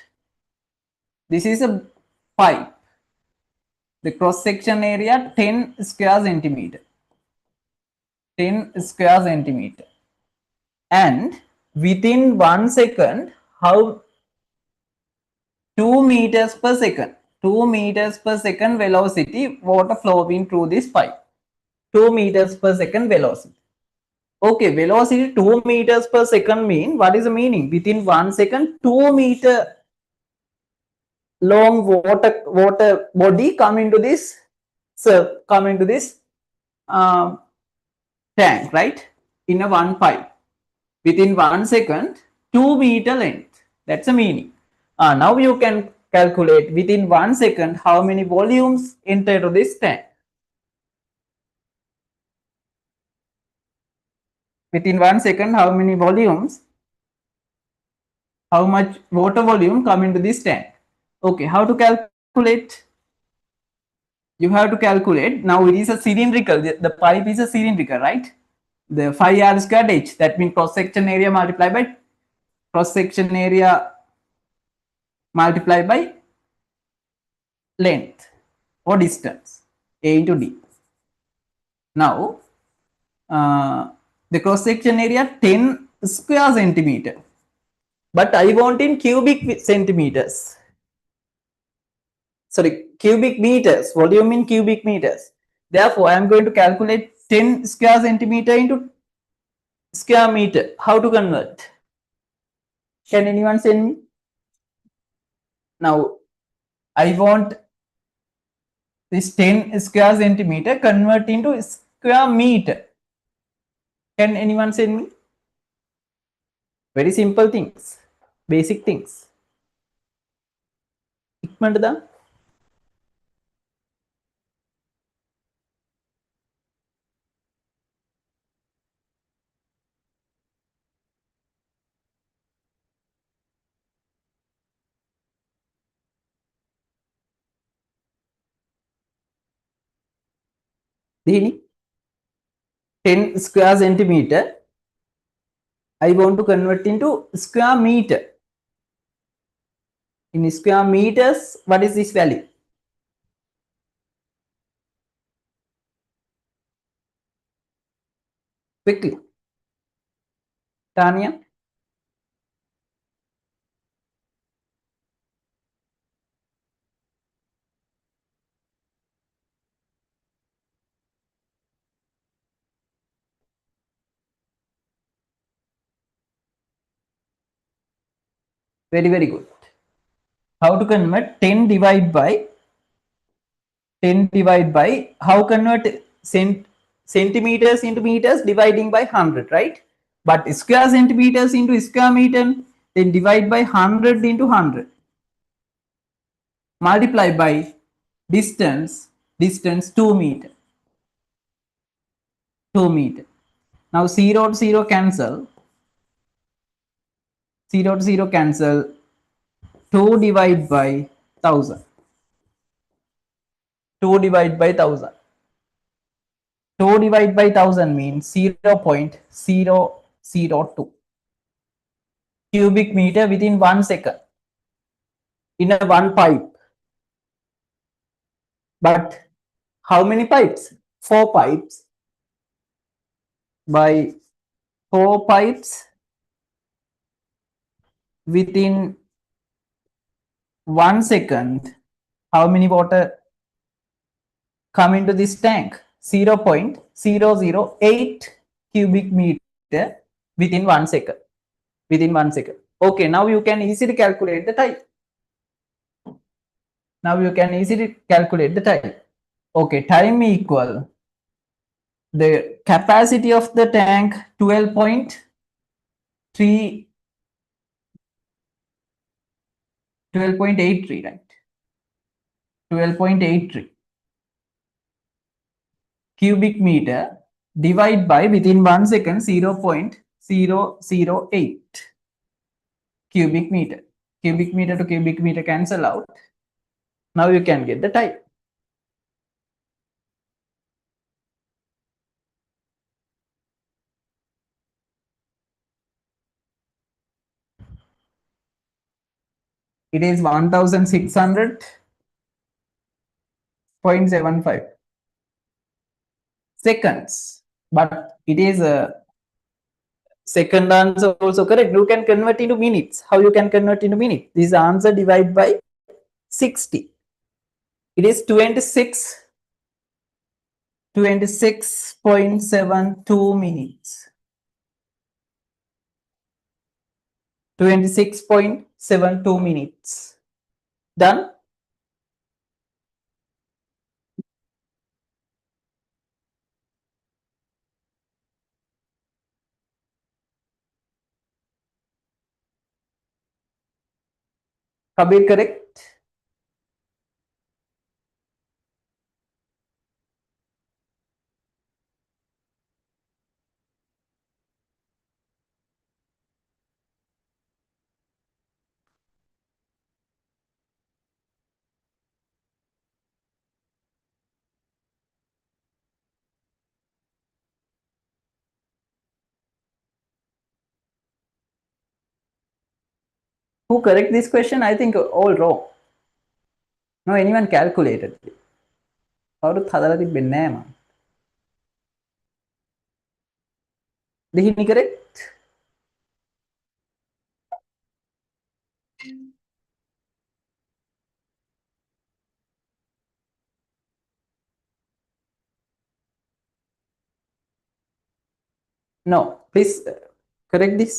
This is a pipe. The cross section area 10 square centimeter. 10 square centimeter. And within 1 second, how 2 meters per second. 2 meters per second velocity water flowing through this pipe. 2 meters per second velocity. Okay, velocity 2 meters per second mean, what is the meaning? Within 1 second, 2 meter long water body come into this tank, right? In a one pipe. Within 1 second, 2 meter length. That's the meaning. Now you can calculate within 1 second how many volumes enter into this tank. Within 1 second, how many volumes how much water volume come into this tank. Okay, how to calculate? You have to calculate. Now it is a cylindrical, the pipe is a cylindrical, right? The 5 r squared h, that means cross section area multiplied by cross section area multiplied by length or distance, a into d. Now the cross section area 10 square centimeter, but I want in cubic centimeters, sorry, cubic meters, volume in cubic meters. Therefore I am going to calculate 10 square centimeter into square meter. How to convert? Can anyone send me? Now I want this 10 square centimeter convert into square meter. Can anyone send me? Very simple things, basic things. ඉක්මනට දාන්න. Dini, 10 square centimeter, I want to convert into square meter. In square meters, what is this value? Quickly. Tanya? Very, very good. How to convert 10 divided by 10 divided by, how convert centimeters into meters, dividing by 100, right? But square centimeters into square meter, then divide by 100 into 100. Multiply by distance 2 meter. 2 meter. Now 0 to 0 cancel. 0 to 0 cancel. 2 divided by 1000. 2 divided by 1000. 2 divided by 1000 means 0.002 cubic meter within 1 second in a one pipe. But how many pipes? 4 pipes. By 4 pipes within 1 second, how many water come into this tank? 0.008 cubic meter within 1 second. Within 1 second. Okay, now you can easily calculate the time. Now you can easily calculate the time. Okay, time equal the capacity of the tank 12.3, 12.83, right? 12.83 cubic meter divide by within 1 second 0.008 cubic meter. Cubic meter to cubic meter cancel out. Now you can get the time. It is 1600.75 seconds, but it is a second answer also correct. You can convert into minutes. How you can convert into minutes? This answer divided by 60. It is 26.72 minutes. 26.72 minutes. Done. Kabir, correct? Who correct this question? I think all wrong. No anyone calculated. කවුරුත් හදලා තිබෙන්නේ නැහැ මම. Did he correct? No, please correct this.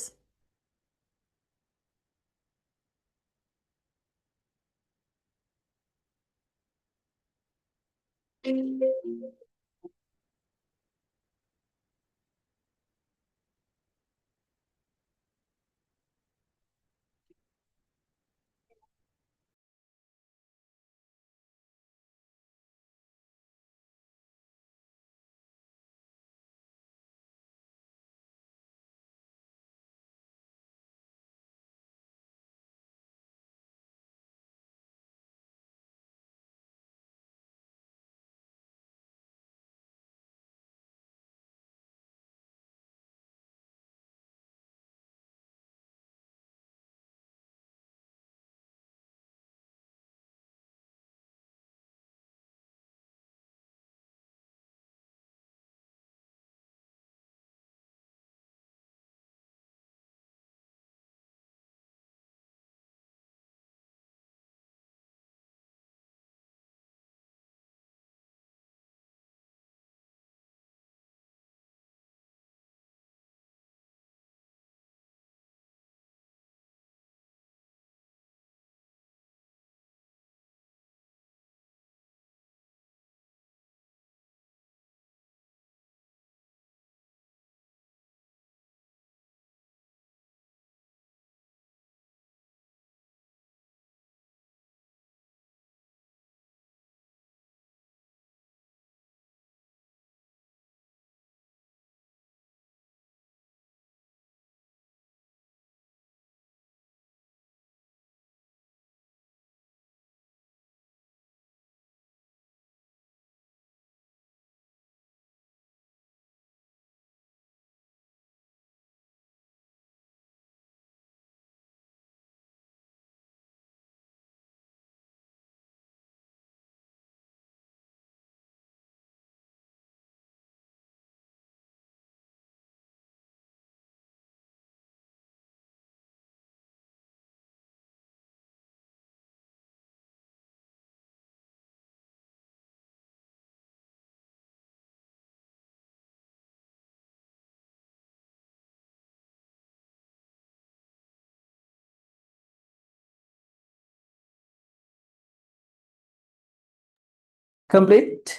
Complete.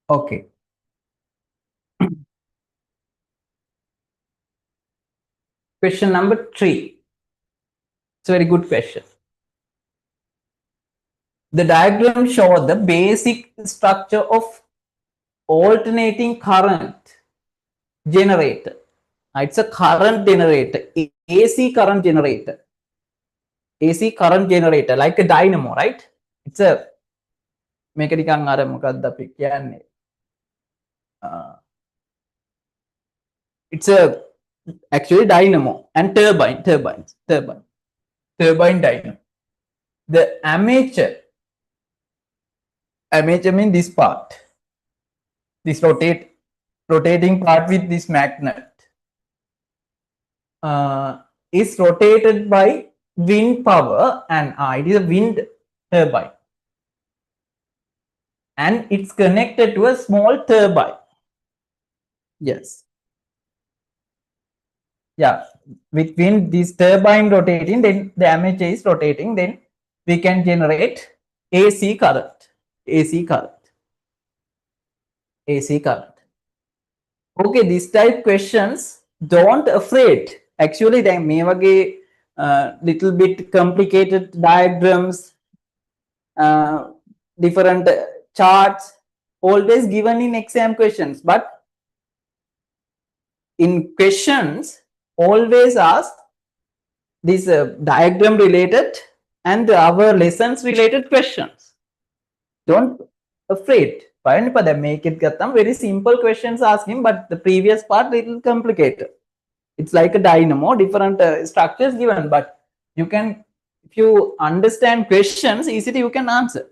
Okay. Question number 3. It's a very good question. The diagram shows the basic structure of alternating current generator. It's a current generator, AC current generator. AC current generator, like a dynamo, right? It's a මේක නිකන් අර මොකක්ද අපි කියන්නේ it's a actually dynamo and turbine dynamo. The armature means this part, this rotating part with this magnet is rotated by wind power, and it is a wind turbine, and it's connected to a small turbine. Yes. Yeah, with wind, this turbine rotating, then the armature is rotating, then we can generate AC current. Okay, this type questions don't afraid. Actually, they may be little bit complicated diagrams, different charts, always given in exam questions, but in questions always ask this diagram related and our lessons related questions. Don't afraid. Make it Gatam. Very simple questions ask him, but the previous part little complicated. It's like a dynamo, different structures given, but you can, if you understand questions easily, you can answer.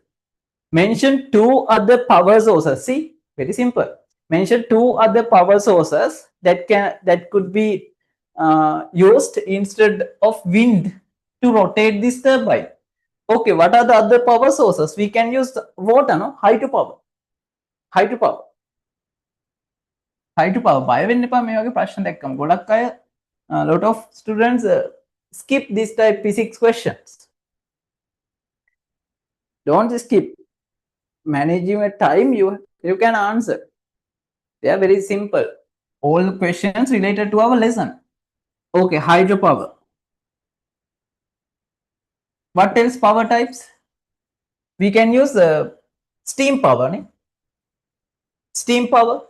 Mention two other power sources. See, very simple. Mention two other power sources that could be used instead of wind to rotate this turbine. Okay, what are the other power sources? We can use water, no? Hydropower. Hydropower. Hydropower. බය වෙන්න එපා මේ වගේ ප්‍රශ්න දැක්කම. ගොඩක් අය a lot of students skip this type physics questions. Don't skip. Managing your time, you can answer. They are very simple. All questions related to our lesson. Okay, hydropower. What else power types? We can use steam power. Ne? Steam power.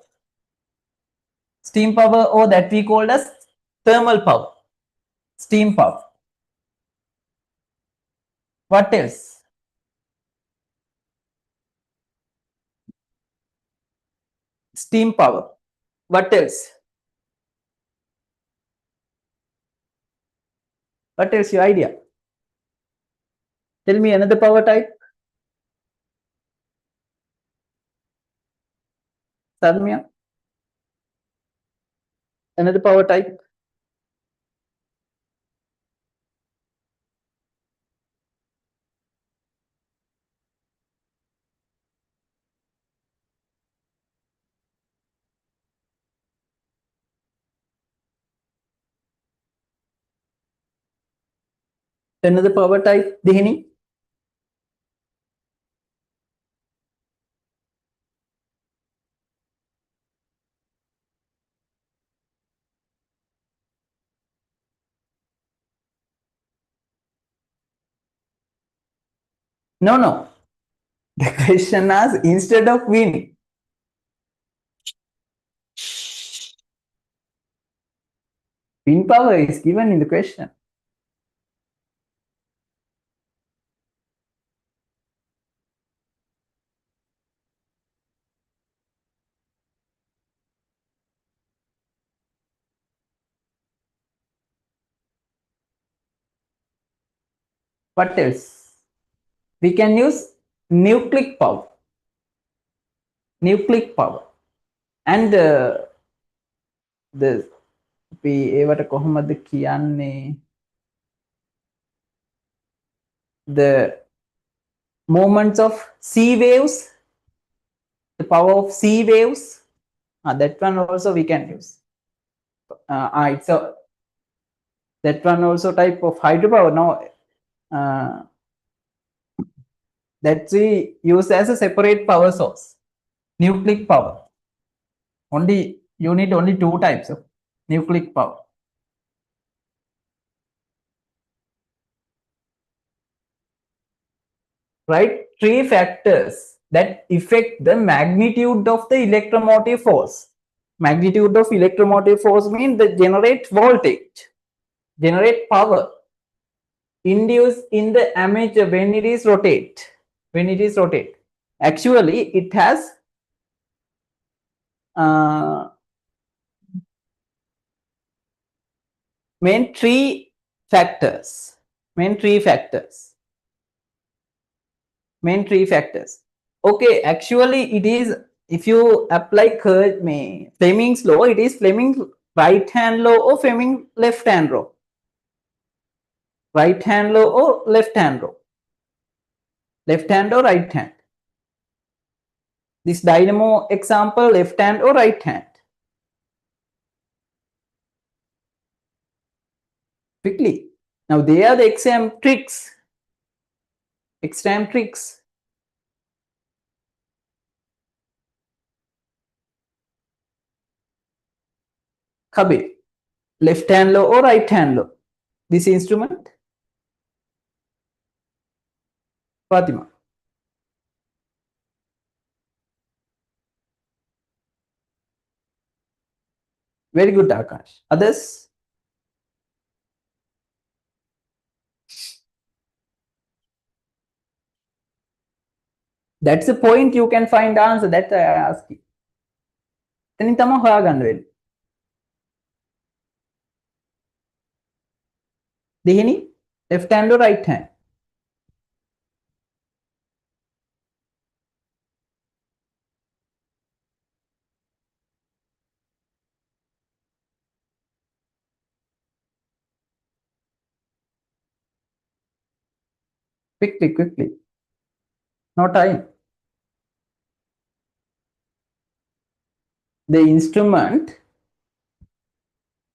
Steam power, or that we call as thermal power. Steam power. What else? Steam power. What else? What else your idea? Tell me another power type. Sarmya. Another power type. Another power type, Dihini. No. The question asks instead of wind. Wind power is given in the question. What else? We can use nucleic power. Nucleic power. And the ඒවට කොහොමද කියන්නේ the movements of sea waves, the power of sea waves, that one also we can use. It's a that one also type of hydropower. Now that we use as a separate power source. Nucleic power. Only you need only two types of nucleic power. Right? Three factors that affect the magnitude of the electromotive force. Magnitude of electromotive force means that generate voltage, generate power, induce in the armature when it is rotate. When it is rotate. Actually, it has main three factors. Main three factors. Okay, actually it is, if you apply Fleming's law, it is Fleming's right hand law or Fleming's left hand law. Right hand law or left hand law. Left hand or right hand. This dynamo example, left hand or right hand. Quickly. Now they are the exam tricks. Exam tricks. Kabir, left hand law or right hand law? This instrument? Fatima. Very good, Akash. Others? That's the point you can find answer. That's why I ask you. එතනින් තමයි හොයාගන්න වෙන්නේ. දෙහිනි left hand or right hand? Quickly. No time. The instrument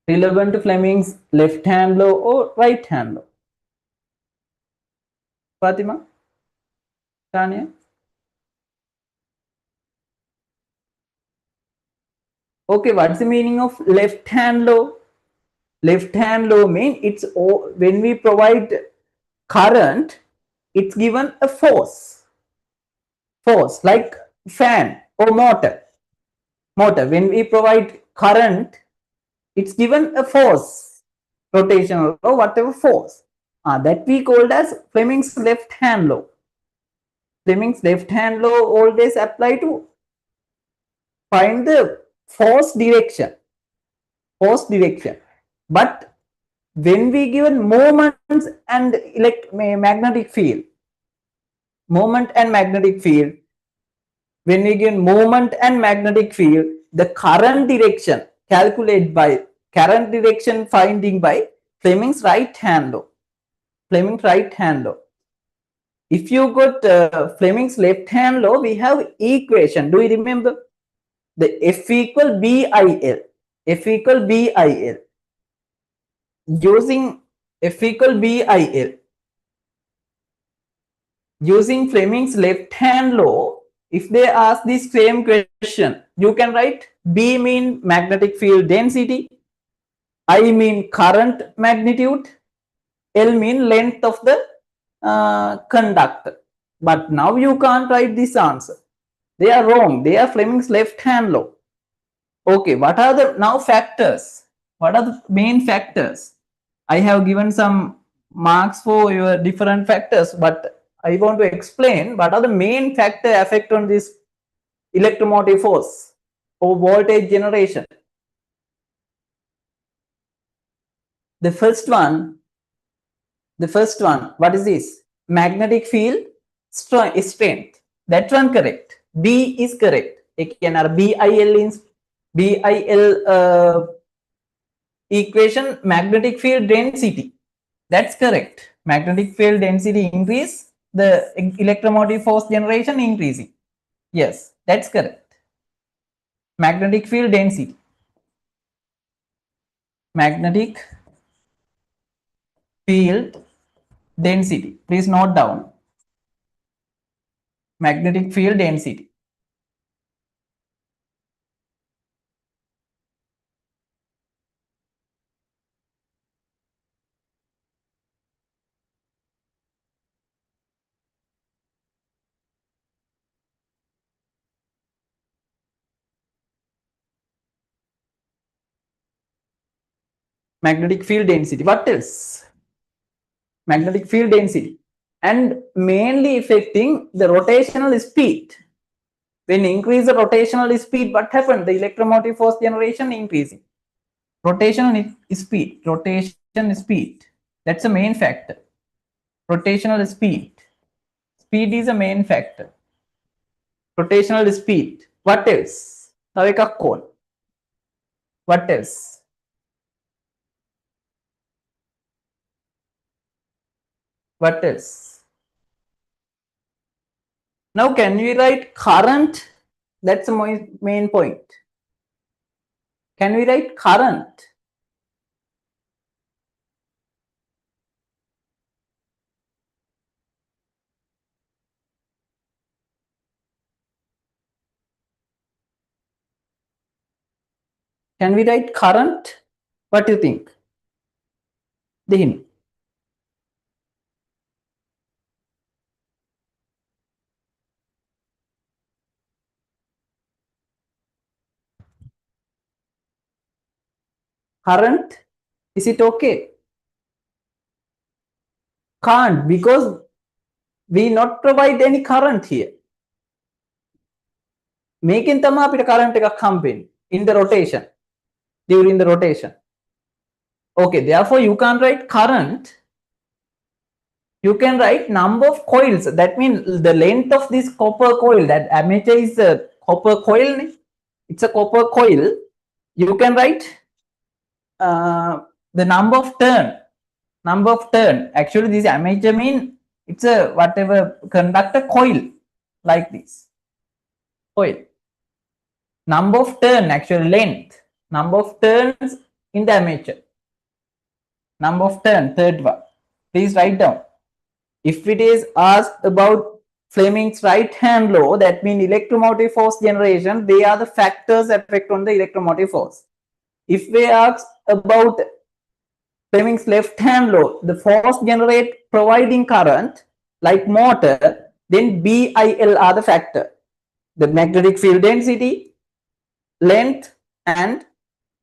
relevant to Fleming's left hand law or right hand law? Fatima? Tanya? Okay, what's the meaning of left hand law? Left hand law means it's when we provide current, it's given a force like fan or motor. When we provide current, it's given a force, rotational or whatever force, that we called as Fleming's left hand law. Fleming's left hand law always apply to find the force direction. But when we given moments and magnetic field, when we give moment and magnetic field, the current direction calculated by current direction finding by Fleming's right hand law. If you got Fleming's left hand law, we have equation. Do you remember? The F equal BIL. Using F equal BIL, using Fleming's left hand law, if they ask this same question, you can write B mean magnetic field density, I mean current magnitude, L mean length of the conductor. But now you can't write this answer. They are wrong. They are Fleming's left hand law. Okay, what are the now factors? What are the main factors? I have given some marks for your different factors, but I want to explain what are the main factor affect on this electromotive force or voltage generation. The first one, what is this? Magnetic field strength. That one correct. B is correct. BIL equation, magnetic field density. That's correct. Magnetic field density increase, the electromotive force generation increasing. Yes, that's correct. Magnetic field density. Magnetic field density. Please note down. Magnetic field density. Magnetic field density. What else? Magnetic field density. And mainly affecting the rotational speed. When increase the rotational speed, what happened? The electromotive force generation increasing. Rotation speed. That's the main factor. Rotational speed. Speed is a main factor. Rotational speed. What else? What else? What else? Now can we write current? That's the main point. Can we write current? Can we write current? What do you think? Dihin. Current? Is it okay? Can't, because we not provide any current here. මේකෙන් තමයි අපිට current එකක් හම්බෙන්නේ in the rotation, during the rotation. Okay, therefore you can't write current, you can write number of coils. That means the length of this copper coil, that armature is a copper coil, it's a copper coil. You can write the number of turn. Actually this armature mean it's a whatever conductor coil, like this coil. Number of turn, actually length, number of turns in the armature, number of turn, third one. Please write down. If it is asked about Fleming's right hand law, that means electromotive force generation, they are the factors affect on the electromotive force. If we ask about Fleming's left hand law, the force generate providing current like motor, then BIL are the factor. The magnetic field density, length, and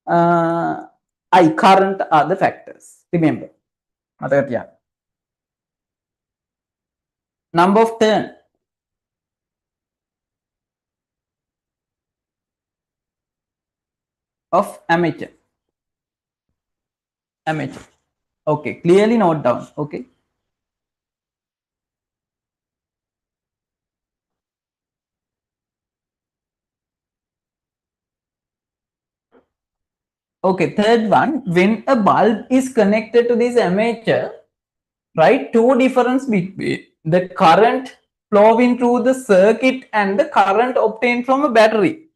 I current are the factors. Remember. Number of turn. Of armature. Okay, clearly note down. Okay. Okay, third one, when a bulb is connected to this armature, write two difference between the current flowing through the circuit and the current obtained from a battery.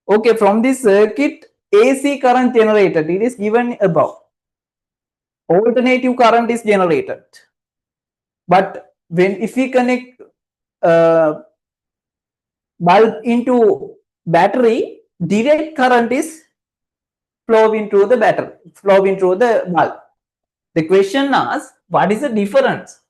Okay, from this circuit, AC current generated, it is given above. Alternative current is generated. But if we connect bulb into battery, direct current is flowing through the battery, flowing through the bulb. The question asks, what is the difference?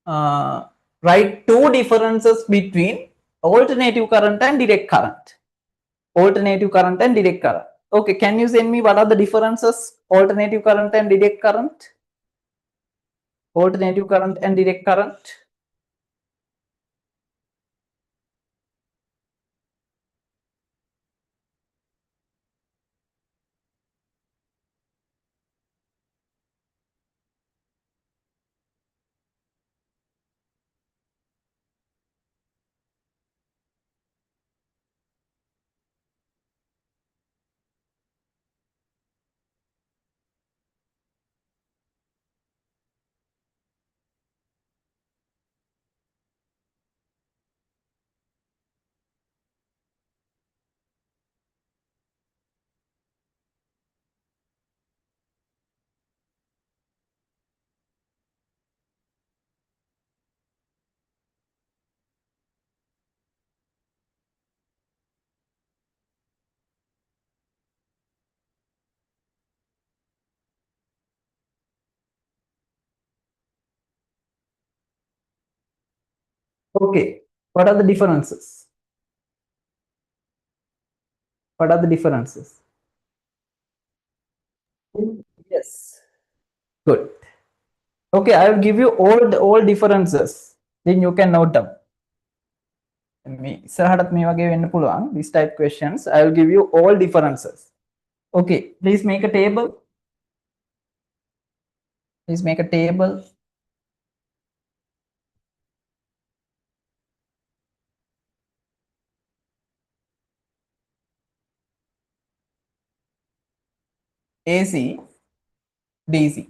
Write two differences between alternative current and direct current. Alternative current and direct current. Okay, can you send me what are the differences? Alternative current and direct current. Alternative current and direct current. Okay, what are the differences? What are the differences? Yes. Good. Okay, I will give you all differences. Then you can note down. This type questions. I will give you all differences. Okay, please make a table. Please make a table. AC, DC.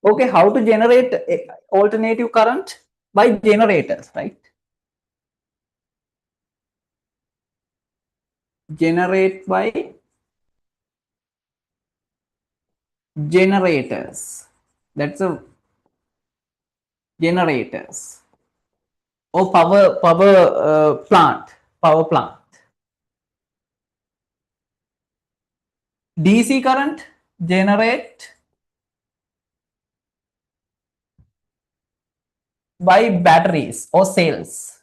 Okay, how to generate alternative current? By generators, right? Generate by generators. That's a generators or power plant. DC current generate by batteries or cells.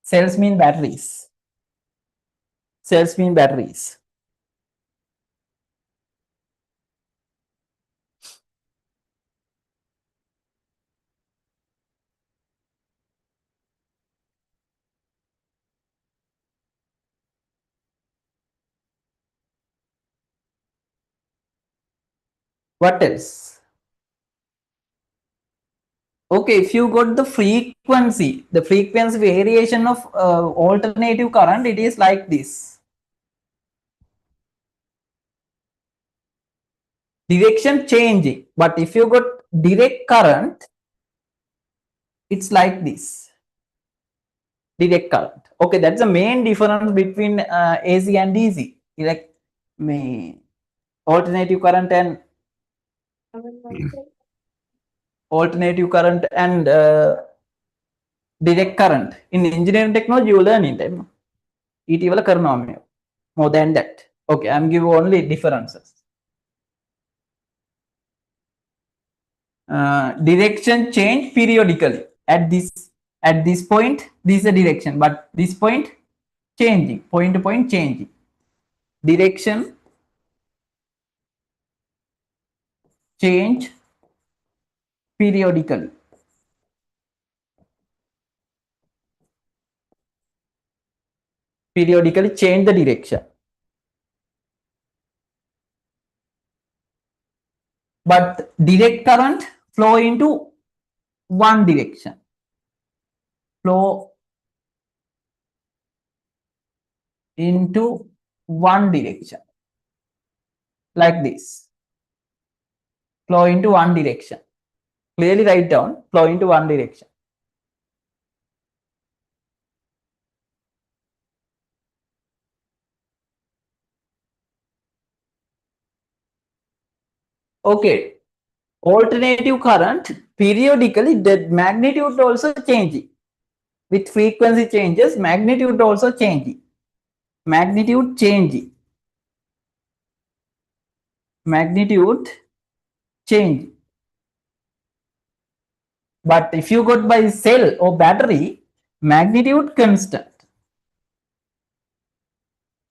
Cells mean batteries. Cells mean batteries. What else? Okay, if you got the frequency variation of alternative current, it is like this. Direction changing. But if you got direct current, it's like this. Direct current. Okay, that's the main difference between AC and DC. Like alternative current and alternative current and direct current. In engineering technology, you learn it. More than that. Okay, I'm giving only differences. Direction change periodically. At this point, this is a direction, but this point changing, point to point changing. Direction change periodically. Periodically change the direction. But direct current flow into one direction. Flow into one direction. Like this. Flow into one direction. Clearly write down, flow into one direction. Okay. Alternative current, periodically the magnitude also changing. With frequency changes, magnitude also changing. Magnitude changing. Magnitude change. But if you got by cell or battery, magnitude constant.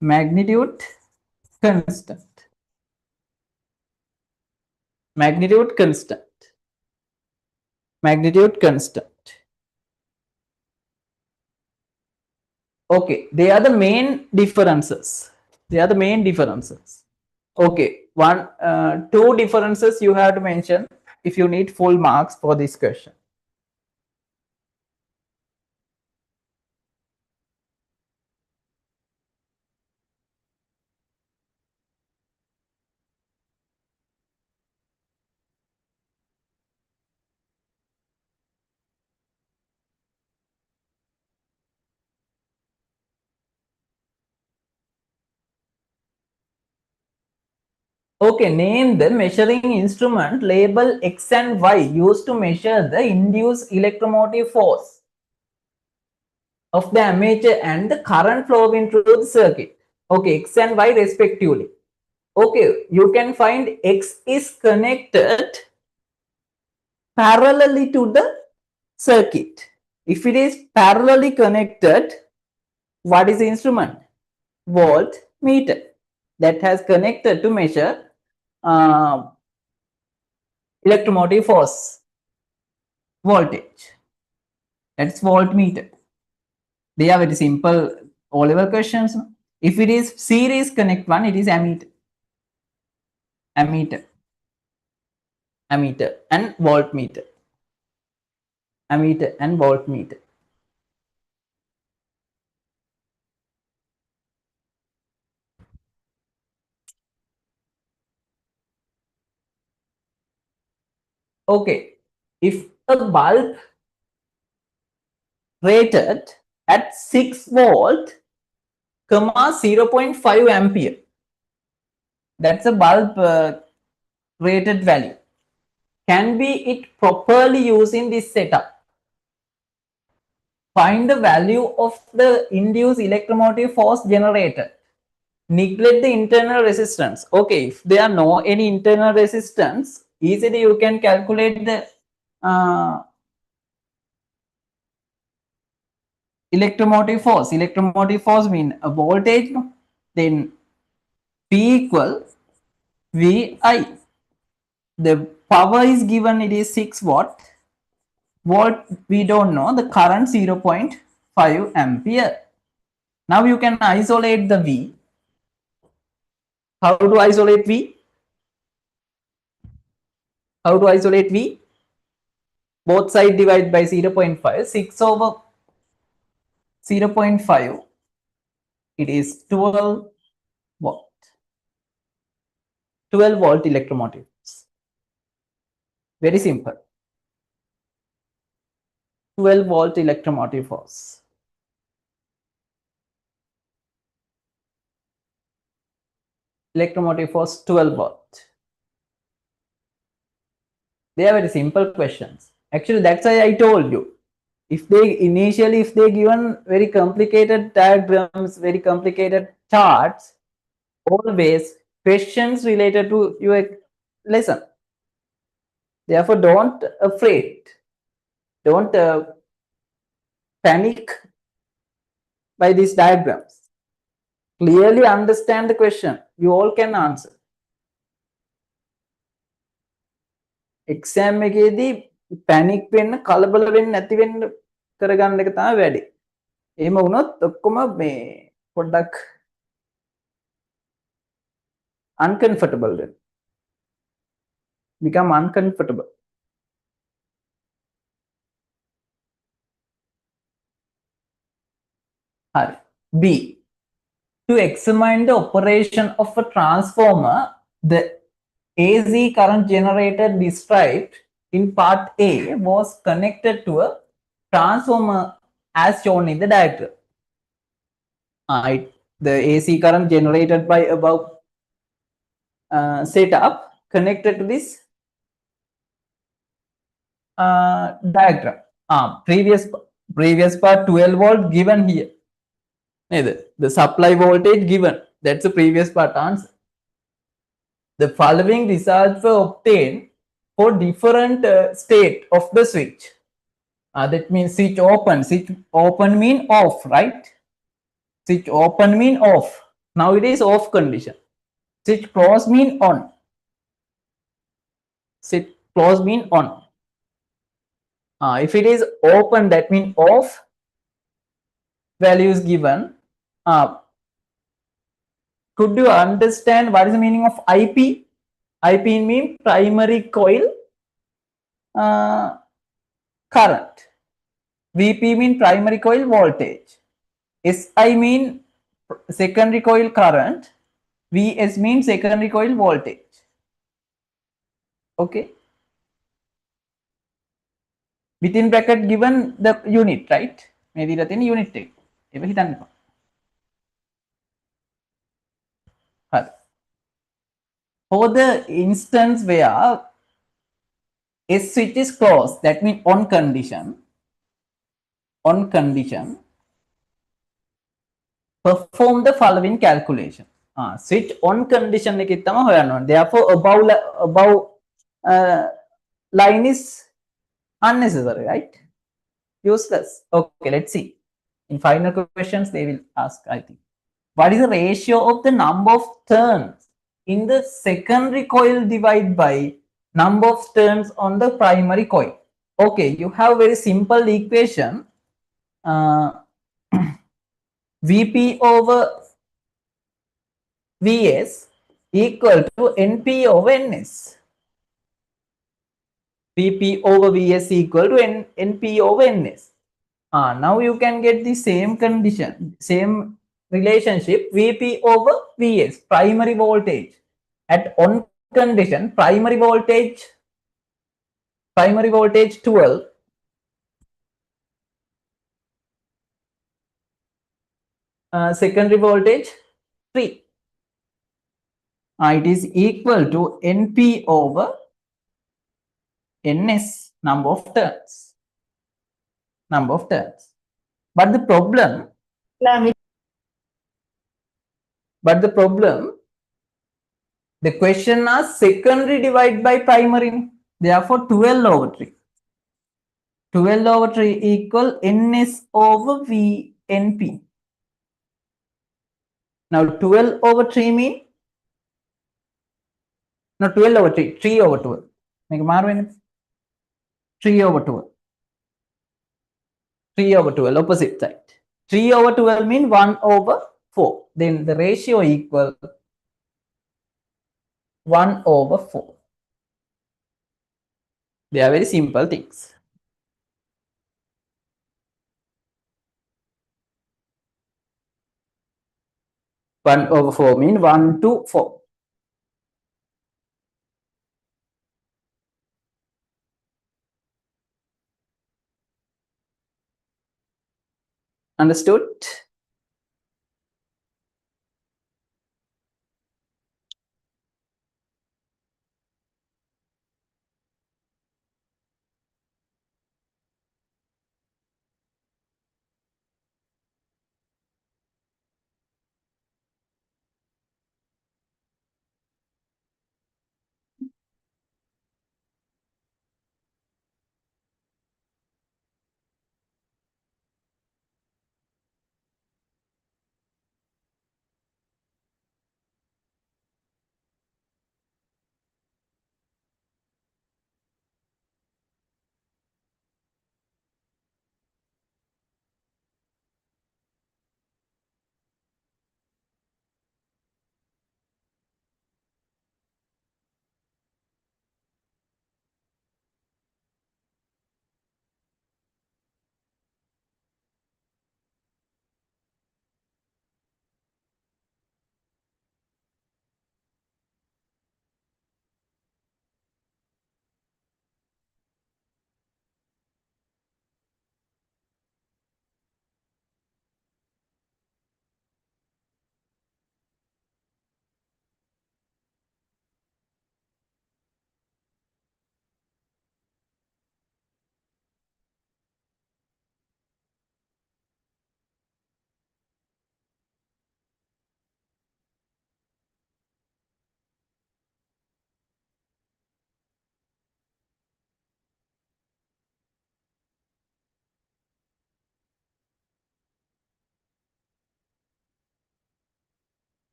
Magnitude constant. Magnitude constant. Magnitude constant. Okay, they are the main differences. They are the main differences. Okay, two differences you have to mention if you need full marks for this question. Okay, name the measuring instrument label X and Y used to measure the induced electromotive force of the armature and the current flowing through the circuit. Okay, X and Y respectively. Okay, you can find X is connected parallelly to the circuit. If it is parallelly connected, what is the instrument? Voltmeter that has connected to measure electromotive force, voltage. That's voltmeter. They are very simple O-level questions. If it is series connect one, it is ammeter. Ammeter. Ammeter and voltmeter. Ammeter and voltmeter. Okay. If a bulb rated at 6 volt, comma 0.5 ampere, that's a bulb rated value. Can be it properly used in this setup? Find the value of the induced electromotive force generated. Neglect the internal resistance. Okay, if there are no any internal resistance, easily you can calculate the electromotive force. Electromotive force mean a voltage, then P equal VI. The power is given, it is 6 watt. Volt we don't know, the current 0.5 ampere. Now you can isolate the V. How to isolate V? How to isolate V? Both side divide by 0.5. 6 over 0.5. It is 12 volt. 12 volt electromotive force. Very simple. 12 volt electromotive force. Electromotive force 12 volt. They are very simple questions. Actually, that's why I told you. If they initially, if they given very complicated diagrams, very complicated charts, always questions related to your lesson. Therefore, don't afraid. Don't panic by these diagrams. Clearly understand the question. You all can answer. Exam එකේදී panic වෙන්න කලබල වෙන්න නැති වෙන්න කරගන්න එක තමයි වැඩි. එහෙම වුණොත් ඔක්කොම මේ පොඩ්ඩක් uncomfortable වෙන. become uncomfortable. හරි. B. To examine the operation of a transformer, the AC current generator described in part A was connected to a transformer as shown in the diagram. The AC current generated by above setup connected to this diagram. Previous part 12 volt given here. The supply voltage given. That's the previous part answer. The following results were obtained for different state of the switch. That means switch open. Switch open mean off, right? Switch open mean off. Now it is off condition. Switch close mean on. Switch close mean on. If it is open, that means off. Values given. Could you understand what is the meaning of IP? IP means primary coil current. VP means primary coil voltage. SI means secondary coil current. VS means secondary coil voltage. Okay. Within bracket given the unit, right? Maybe that in unit take. For the instance where S switch is closed, that means on condition, perform the following calculation. Switch on condition එකේ තමයි හොයන්න ඕනේ. Therefore above line is unnecessary, right? Useless. Okay, let's see. In final questions they will ask, I think. What is the ratio of the number of turns in the secondary coil divided by number of turns on the primary coil? Okay, you have very simple equation. VP over VS equal to NP over NS. VP over VS equal to NP over NS. Now you can get the same condition, same relationship. VP over VS, primary voltage. At on condition, primary voltage 12. Secondary voltage 3. It is equal to NP over NS, number of turns. But the problem, the question asks secondary divided by primary. Therefore, 12 over 3. 12 over 3 equal NS over VNP. Now 12 over 3 mean? No, 12 over 3. 3 over 12. Make a 3 over 12. 3 over 12, opposite side. 3 over 12 mean 1 over 4. Then the ratio equal 1 over 4. They are very simple things. 1/4 mean 1 to 4. Understood?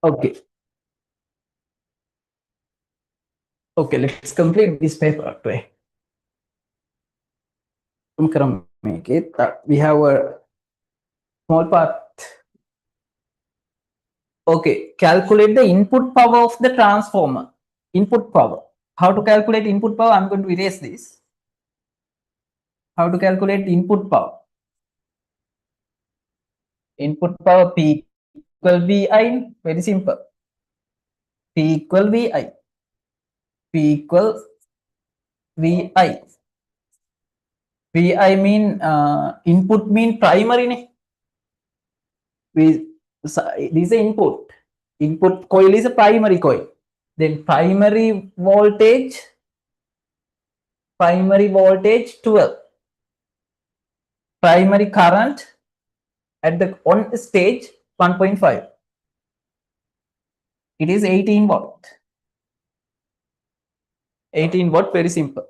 Okay. Okay, let's complete this paper today. Make it. We have a small part. Okay, calculate the input power of the transformer. Input power. How to calculate input power? I'm going to erase this. How to calculate input power? Input power P equal VI. Very simple. P equal VI. P equal VI. VI mean input mean primary. This is the input. Input coil is a primary coil. Then primary voltage 12. Primary current at the on stage 1.5. It is 18 watt. 18 watt, very simple.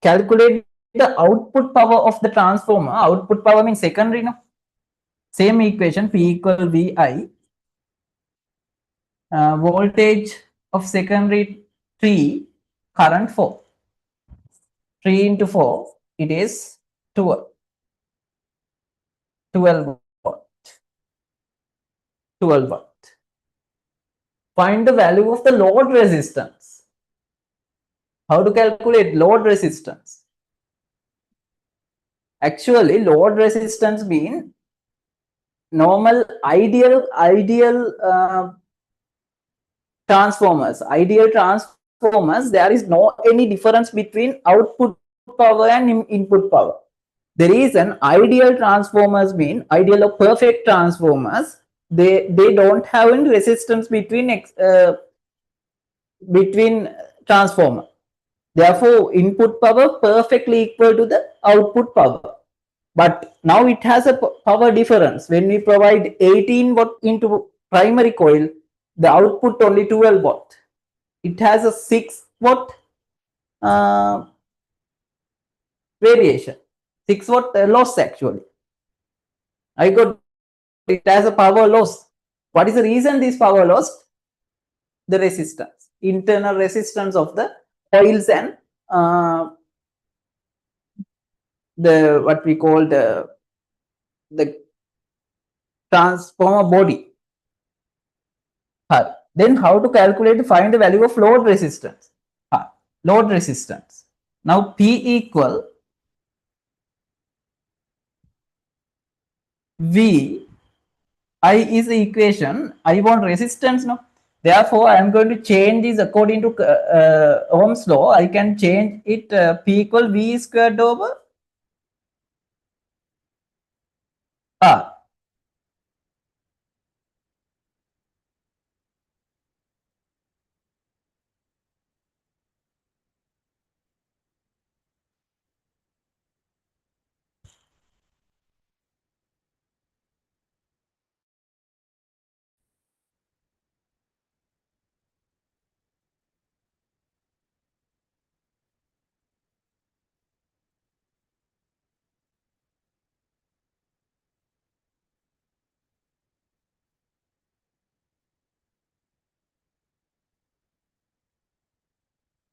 Calculate the output power of the transformer. Output power means secondary, no? Same equation, P equal VI. Voltage of secondary 3, current 4. 3 into 4, it is 12. 12 watt. 12 watt. Find the value of the load resistance. How to calculate load resistance? Actually, load resistance means normal ideal transformers. Ideal transformers, there is no any difference between output power and input power. The reason ideal transformers mean ideal or perfect transformers, they don't have any resistance between transformer. Therefore, input power perfectly equal to the output power. but now it has a power difference. When we provide 18 watt into primary coil, the output only 12 watt. It has a 6 watt uh, variation, 6 watt loss actually. I got it has a power loss. What is the reason this power loss? The resistance, internal resistance of the coils and the what we call the transformer body. Then how to calculate, find the value of load resistance? Load resistance. Now P equal V, I is the equation. I want resistance now. Therefore, I am going to change this according to Ohm's law. I can change it P equal V squared over R.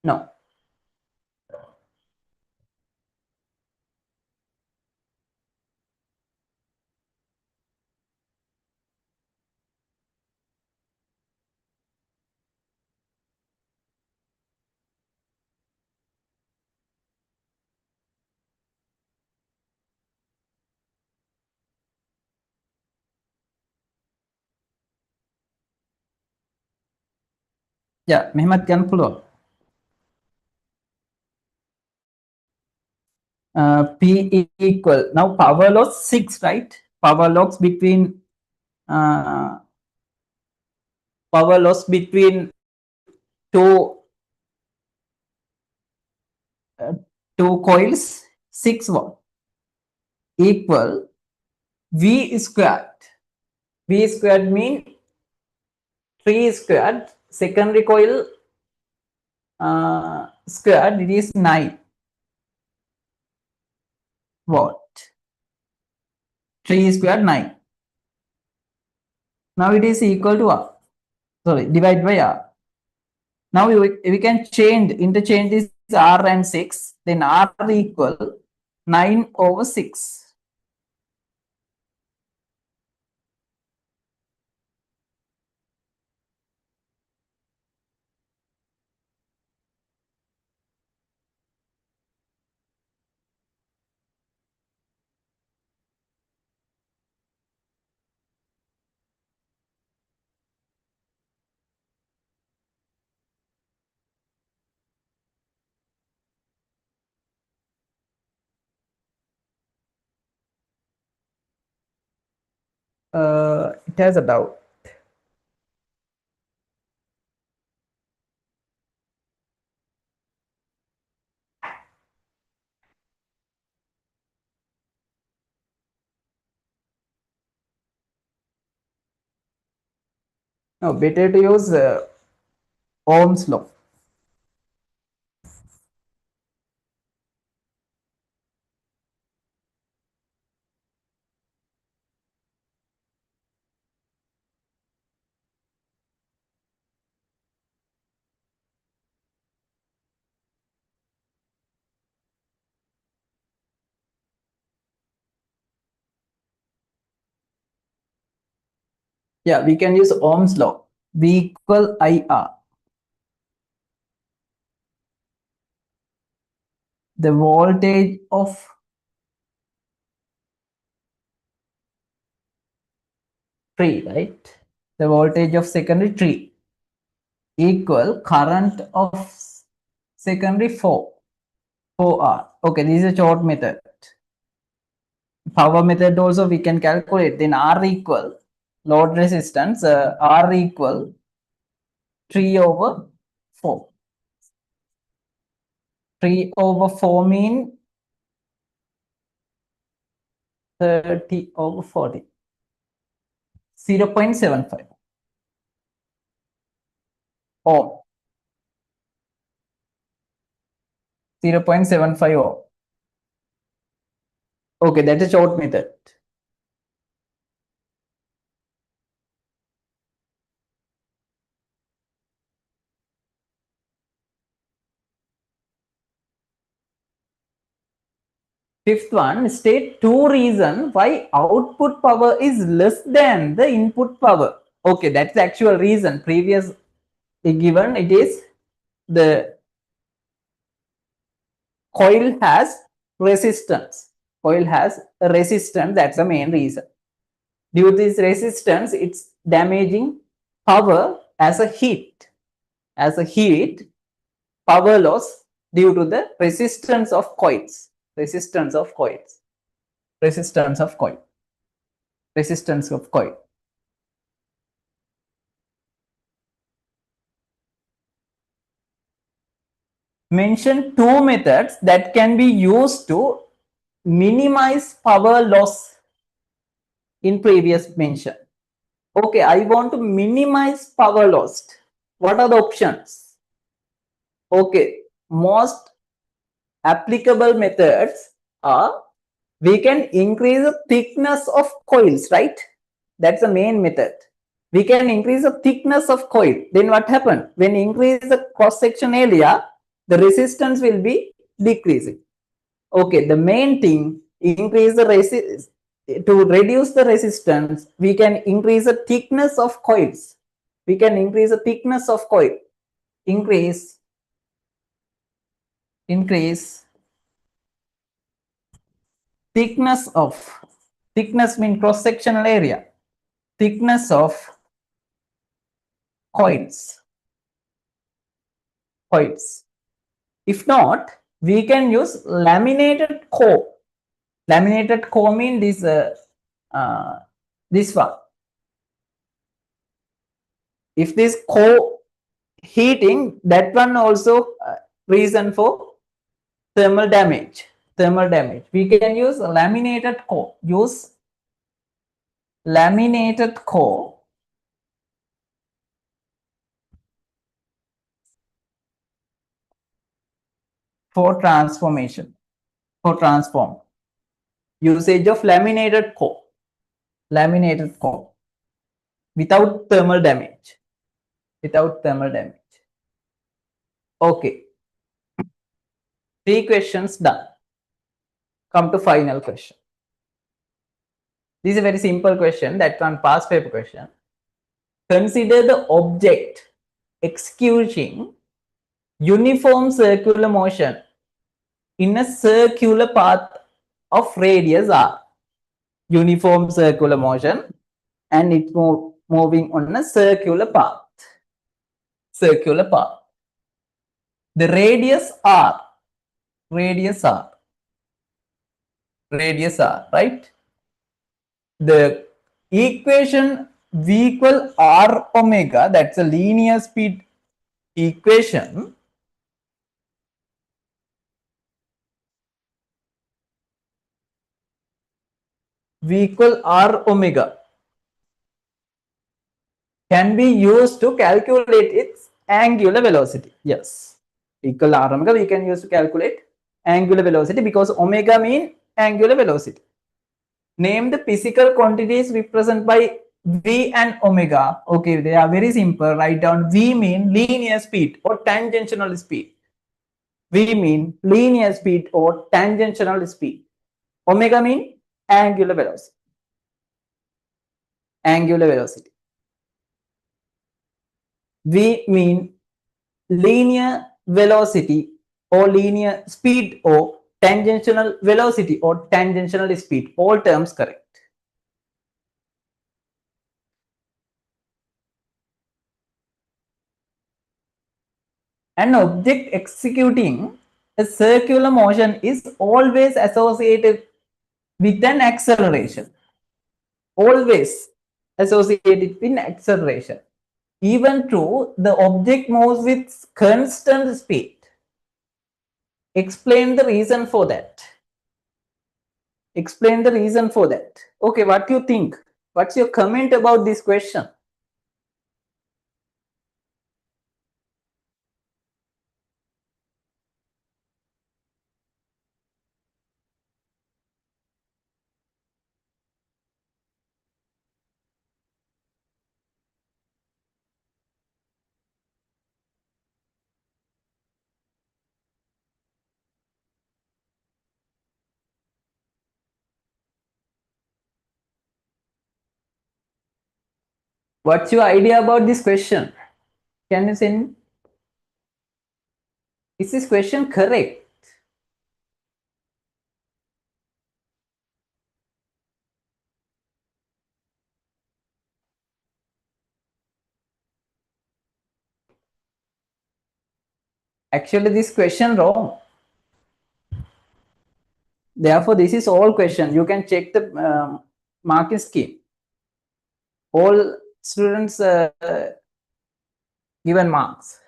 No. Ya, Mehmet can pull P equal, now power loss 6, right? Power loss between uh, power loss between two uh, two coils 6 watt equal V squared. V squared mean 3 squared. Secondary coil squared, it is 9 watt. 3 squared 9. Now it is equal to R. Sorry, divide by R. Now we can interchange this R and 6. Then R equal 9 over 6. It has a doubt. No, better to use Ohm's law. Yeah, we can use Ohm's law. V equal IR. The voltage of tree, right? The voltage of secondary tree equal current of secondary 4R. Okay, this is a short method. Power method also we can calculate. Then R equal load resistance, R equal 3 over 4. 3 over 4 mean 30 over 40. 0.75 ohm. 0.75 ohm. Okay, that is short method. Fifth one, state two reasons why output power is less than the input power. Okay, that's the actual reason. Previous given it is the coil has resistance. Coil has a resistance. That's the main reason. Due to this resistance, it's damaging power as a heat. As a heat, power loss due to the resistance of coils. Resistance of coils. Resistance of coil. Resistance of coil. Mention two methods that can be used to minimize power loss in previous mention. Okay, I want to minimize power loss. What are the options? Okay, most applicable methods are we can increase the thickness of coils, right? That's the main method. We can increase the thickness of coil. Then what happens? When increase the cross-section area, the resistance will be decreasing. Okay, the main thing, increase the resistance. To reduce the resistance, we can increase the thickness of coils. We can increase the thickness of coil. Increase thickness of, thickness means cross-sectional area, thickness of coils. If not, we can use laminated core. Laminated core means this one. If this core heating, that one also reason for thermal damage. We can use laminated core. Use laminated core for transformation. For transform. Usage of laminated core. Laminated core. Without thermal damage. Okay. 3 questions done. Come to final question. This is a very simple question. That one past paper question. Consider the object executing uniform circular motion in a circular path of radius r. Uniform circular motion, and it's moving on a circular path. The radius r, right? The equation v equal r omega, that's a linear speed equation. V equal r omega can be used to calculate its angular velocity. Yes, equal r omega we can use to calculate angular velocity because omega mean angular velocity. Name the physical quantities represented by v and omega. Okay, they are very simple. Write down v mean linear speed or tangential speed. V mean linear speed or tangential speed. Omega mean angular velocity. V mean linear velocity or linear speed or tangential velocity or tangential speed. All terms correct. An object executing a circular motion is always associated with an acceleration. Always associated with acceleration. Even though the object moves with constant speed. Explain the reason for that. Explain the reason for that. Okay, what do you think? What's your comment about this question? What's your idea about this question? Can you send? Is this question correct? Actually, this question wrong. Therefore, this is all question. You can check the marking scheme. All students given marks.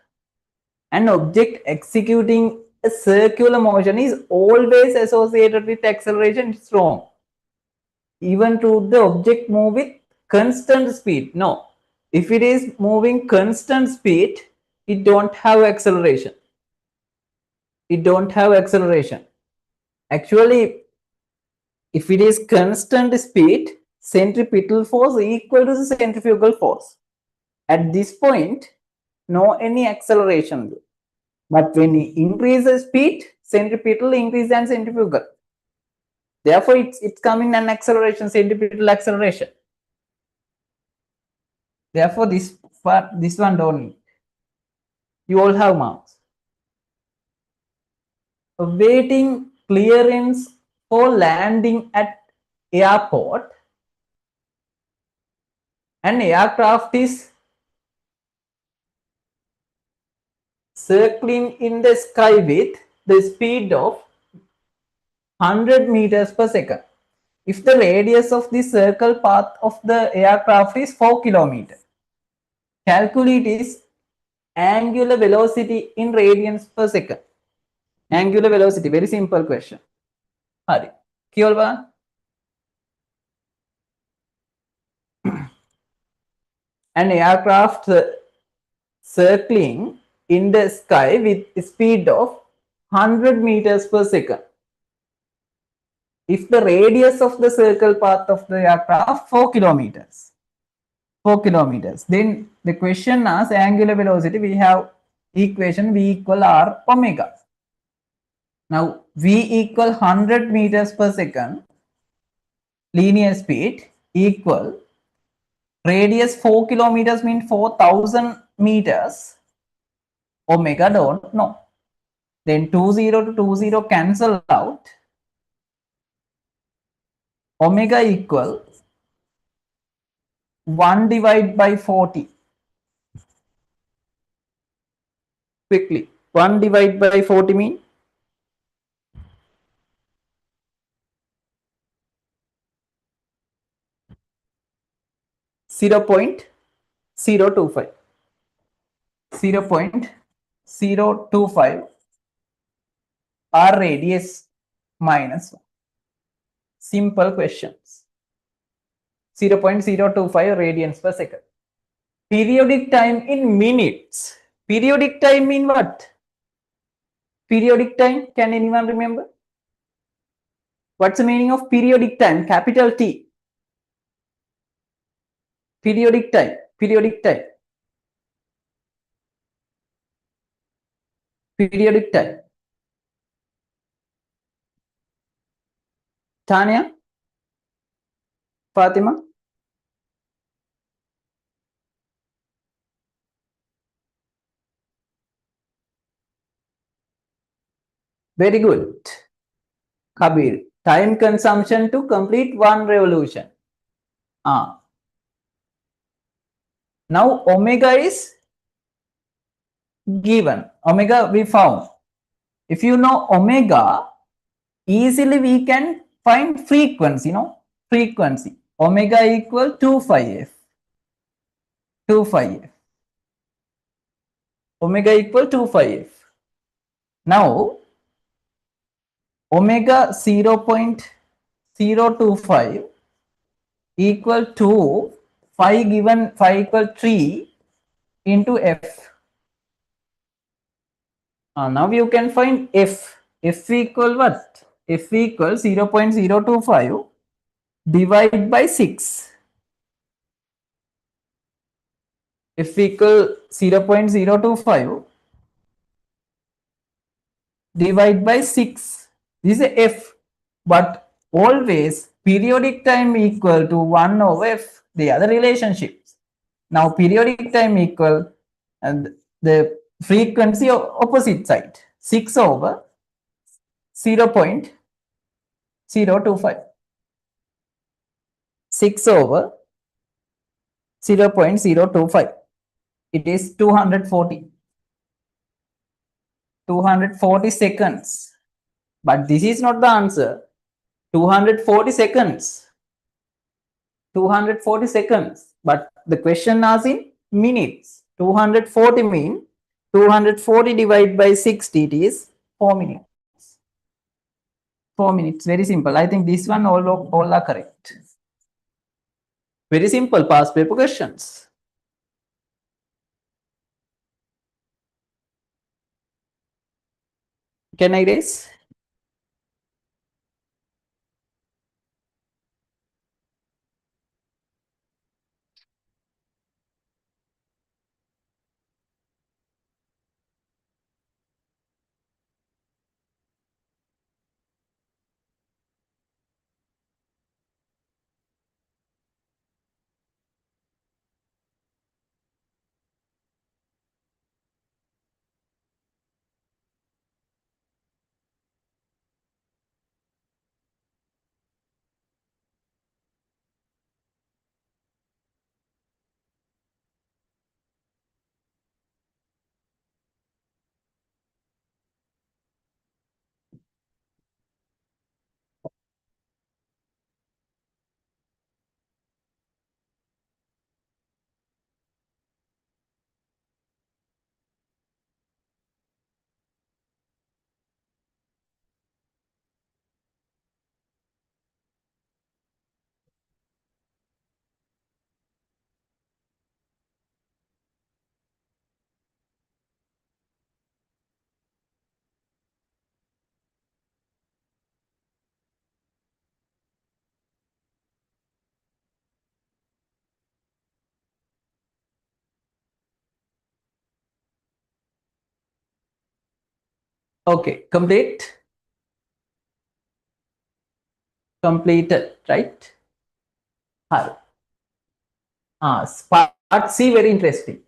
An object executing a circular motion is always associated with acceleration. It's wrong. Even to the object move with constant speed. No. If it is moving constant speed, it don't have acceleration. It don't have acceleration. Actually, if it is constant speed, centripetal force equal to the centrifugal force. At this point, no any acceleration. But when you increase the speed, centripetal increase and centrifugal. Therefore, it's coming an acceleration, centripetal acceleration. Therefore, this one don't need. You all have marks. Awaiting clearance for landing at airport. An aircraft is circling in the sky with the speed of 100 meters per second. If the radius of the circle path of the aircraft is 4 kilometers, calculate its angular velocity in radians per second. Angular velocity, very simple question. Hari, Kiolba. An aircraft circling in the sky with a speed of 100 meters per second. If the radius of the circle path of the aircraft 4 kilometers, 4 kilometers, then the question asks angular velocity. We have equation V equal R omega. Now V equal 100 meters per second linear speed equal radius 4 kilometers means 4,000 meters. Omega don't know. Then 20 to 20 cancel out. Omega equal 1 divided by 40. Quickly. 1 divided by 40 mean 0.025. 0.025 R radius minus 1. Simple questions. 0.025 radians per second. Periodic time in minutes. Periodic time mean what? Periodic time, can anyone remember? What's the meaning of periodic time? Capital T. Periodic time. Periodic time. Periodic time. Tanya? Fatima? Very good. Kabir. Time consumption to complete one revolution. Now omega is given. Omega we found. If you know omega, easily we can find frequency, frequency. Omega equal 2 phi f. 2 phi f. Omega equal 2 phi f. Now omega 0.025 025 equal to 5 given 5 equal 3 into f. Now you can find f. F equal what? F equal 0.025 divided by 6. F equal 0.025 divided by 6. This is f, but always periodic time equal to 1 over f, the other relationships. Now periodic time equal and the frequency opposite side, 6 over 0.025. 6 over 0.025. It is 240 seconds. But this is not the answer. 240 seconds. 240 seconds. But the question asks in minutes. 240 mean 240 divided by 60, it is 4 minutes. 4 minutes. Very simple. I think this one all are correct. Very simple past paper questions. Can I erase? Okay, complete. Completed, right? Part C, very interesting.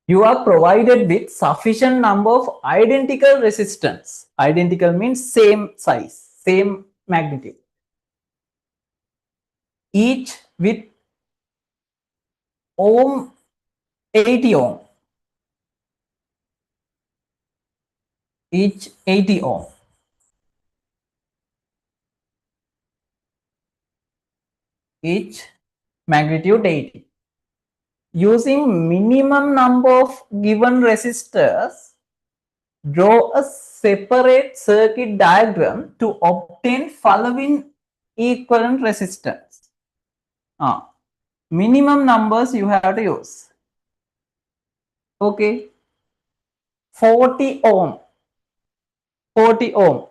You are provided with sufficient number of identical resistance. Identical means same size, same magnitude. Each with ohm 80 ohm. Each 80 ohm. Each magnitude 80. Using minimum number of given resistors, draw a separate circuit diagram to obtain following equivalent resistance. Minimum numbers you have to use. Okay. 40 ohm. 40 ohm.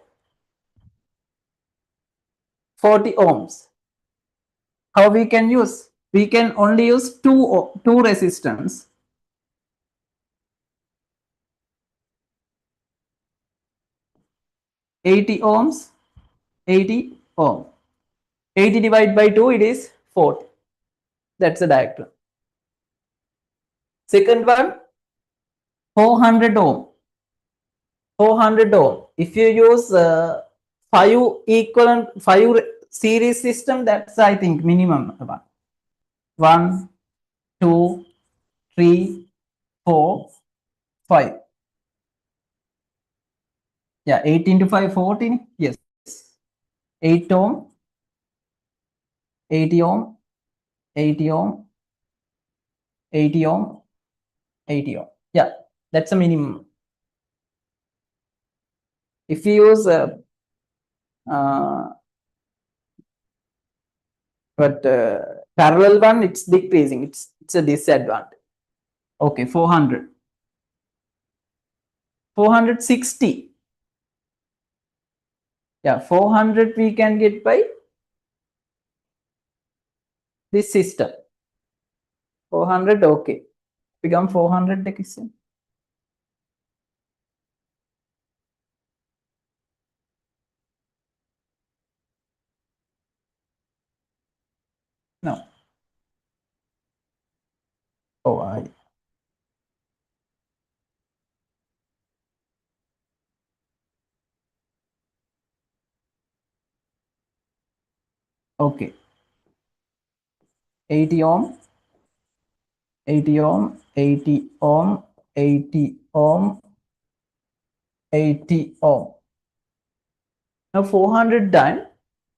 40 ohms. How we can use? We can only use two resistance. 80 ohms. 80 ohm. 80 divided by 2, it is 40. That's the diagram. Second one, 400 ohm. 400 ohm. If you use 5 series system, that's I think minimum one. 1, 2, 3, 4, 5. Yeah, 8 into 5, 14. Yes. 8 ohm, 80 ohm, 80 ohm, 80 ohm, 80 ohm. Yeah, that's a minimum. If you use but parallel one, it's decreasing. It's a disadvantage. Okay, 400. 460. Yeah, 400 we can get by this system. 400, okay. Become 400 the question. No. Oh, I. Okay. 80 ohm, 80 ohm, 80 ohm, 80 ohm, 80 ohm. Now 400 done.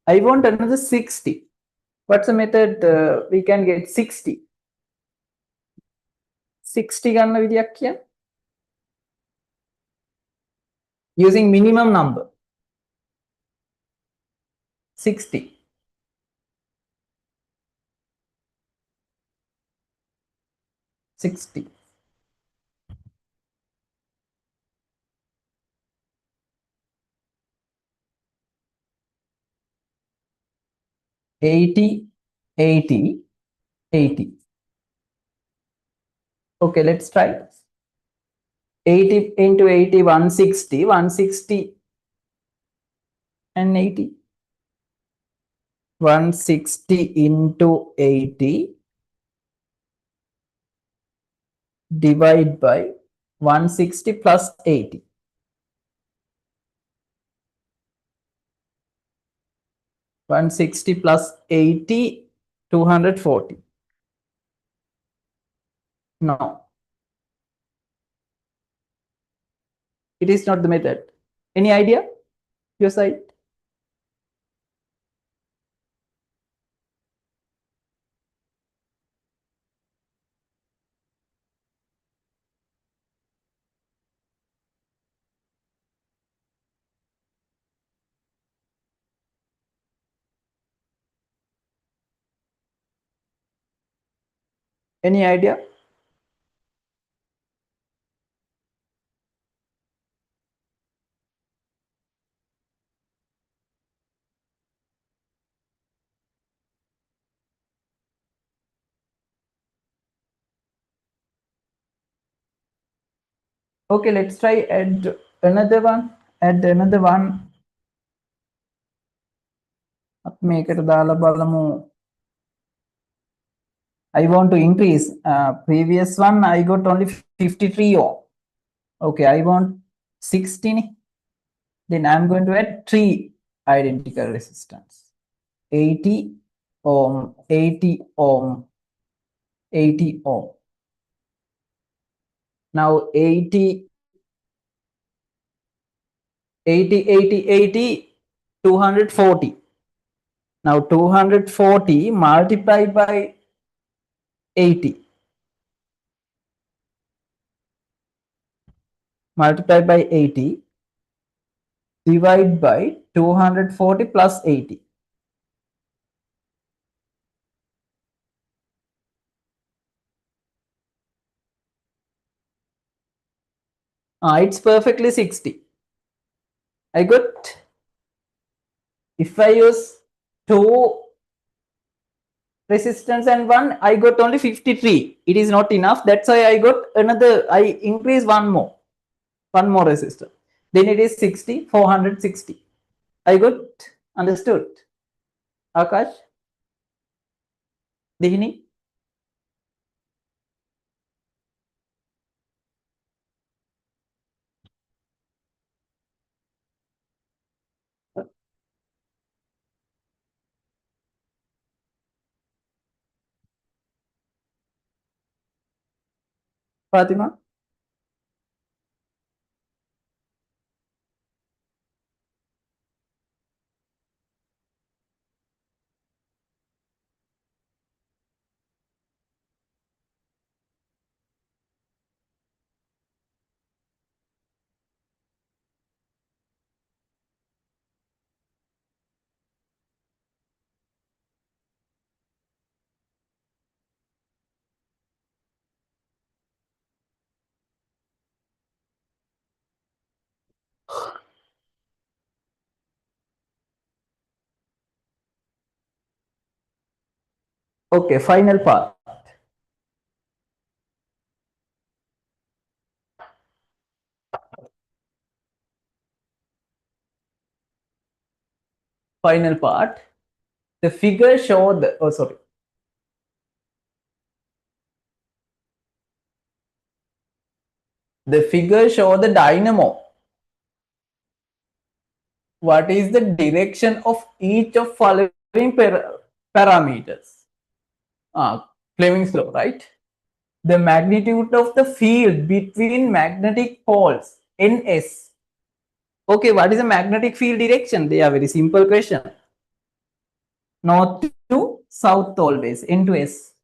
I want another 60. What's the method we can get 60? 60 ගන්න විදියක් කියන්න. Using minimum number. 60. 60. 80, 80, 80. Okay, let's try. 80 into 80, 160, 160 and 80. 160 into 80 divide by 160 plus 80. 160 plus 80, 240. No, it is not the method. Any idea? Your side? Any idea? Okay, let's try add another one. Add another one. මේකට දාලා බලමු. I want to increase. Previous one I got only 53 ohm. Okay, I want 60. Then I'm going to add 3 identical resistance. 80 ohm, 80 ohm, 80 ohm. Now 80, 80, 80, 80, 240. Now 240 multiplied by 80. Multiplied by 80 divide by 240 plus 80. It's perfectly 60. I got, if I use 2 resistance and 1, I got only 53. It is not enough. That's why I got another, I increase one more resistor. Then it is 60, 460. I got, understood? Akash? Dihini? Fatima? Okay, final part. Final part. The figure show the, oh sorry. The figure show the dynamo. What is the direction of each of following parameters? Fleming's law, right? The magnitude of the field between magnetic poles, NS. Okay, what is the magnetic field direction? They are very simple question. North to south always, N to S.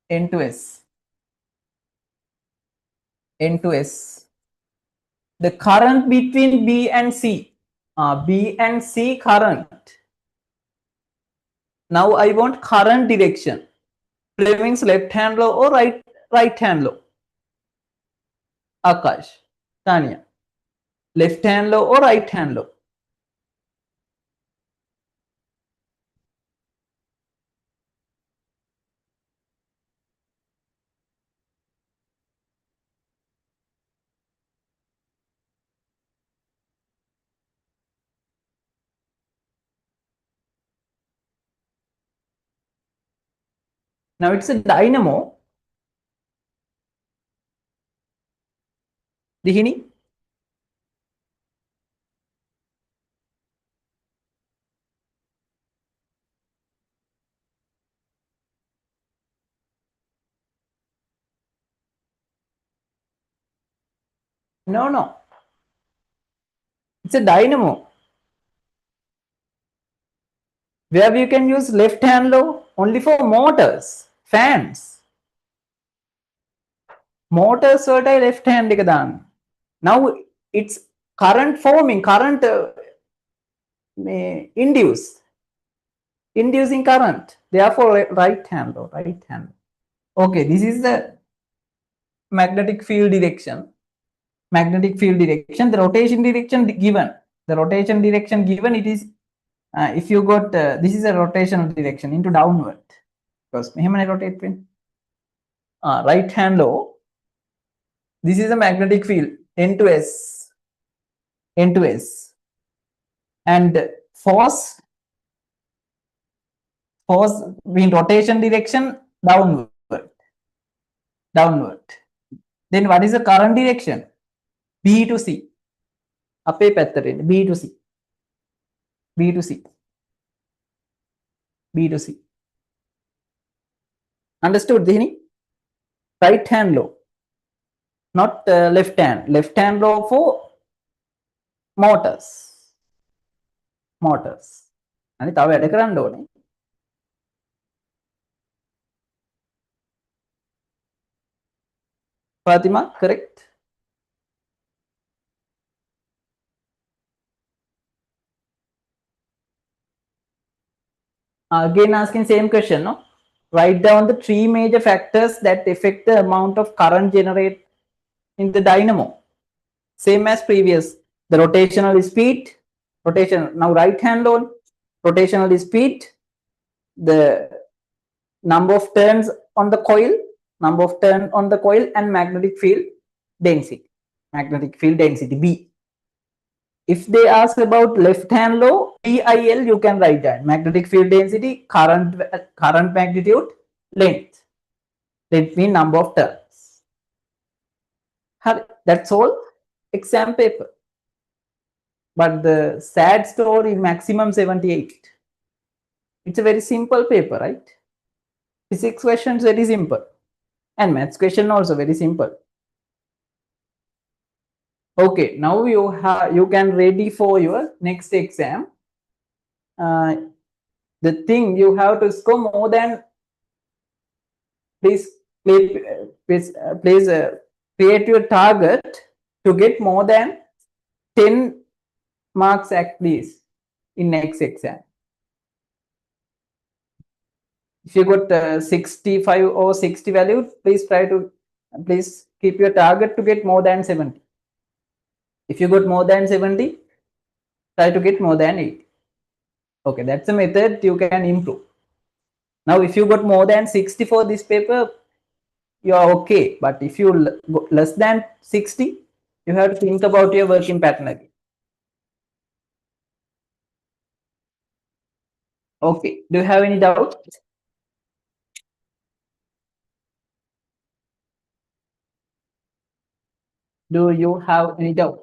N to S. N to S. The current between B and C. B and C current. Now I want current direction. Fleming's left hand law or right hand law? Akash, Tanya. Left hand law or right hand law? Now it's a dynamo. Dihini? No, no. It's a dynamo. Where you can use left hand law only for motors, fans. Motors are left hand. Now it's current forming, current inducing current. Therefore, right hand law, right hand. Okay, this is the magnetic field direction. Magnetic field direction. The rotation direction given. The rotation direction given. It is if you got this is a rotational direction into downward. Because rotate pin. Right hand law. This is a magnetic field N to S. N to S. And force in rotation direction downward. Downward. Then what is the current direction? B to C. Ape pattern B to C. B to C. B to C. Understood, Dihini? Right hand law. Not left hand. Left hand law for motors. Motors. And තව වැඩ කරන්න ඕනේ. Fatima, correct? Again asking same question, no? Write down the 3 major factors that affect the amount of current generated in the dynamo. Same as previous. The rotational speed, rotation. Now right hand on rotational speed, the number of turns on the coil, and magnetic field density. Magnetic field density B. If they ask about left hand law, PIL, you can write that magnetic field density, current magnitude, length. That means number of turns. That's all. Exam paper. But the sad story, maximum 78. It's a very simple paper, right? Physics questions very simple. And maths question also very simple. Okay, now you can ready for your next exam. The thing you have to score more than please create your target to get more than 10 marks at least in next exam. If you got 65 or 60 value, please keep your target to get more than 70. If you got more than 70, try to get more than 80. Okay, that's a method you can improve. Now, if you got more than 60 for this paper, you are okay. But if you less than 60, you have to think about your working pattern again. Okay. Do you have any doubt? Do you have any doubt?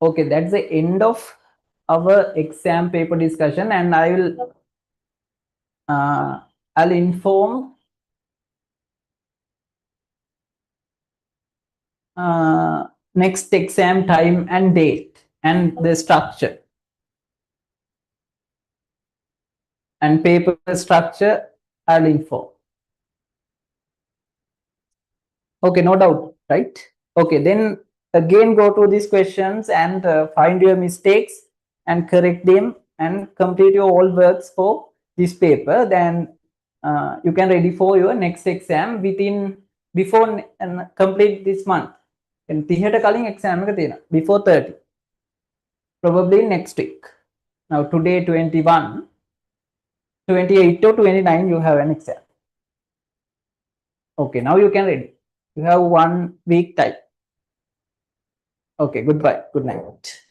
Okay, that's the end of our exam paper discussion, and I'll inform next exam time and date and the structure and paper structure. I'll inform. Okay, no doubt, right? Okay, then again go to these questions and find your mistakes and correct them and complete your all works for this paper. Then you can ready for your next exam within before complete this month. And 30ට කලින් exam එක තියෙනවා before 30, probably next week. Now today 21, 28 or 29 you have an exam. Okay, now you can ready. You have 1 week time. Okay, goodbye. Good night.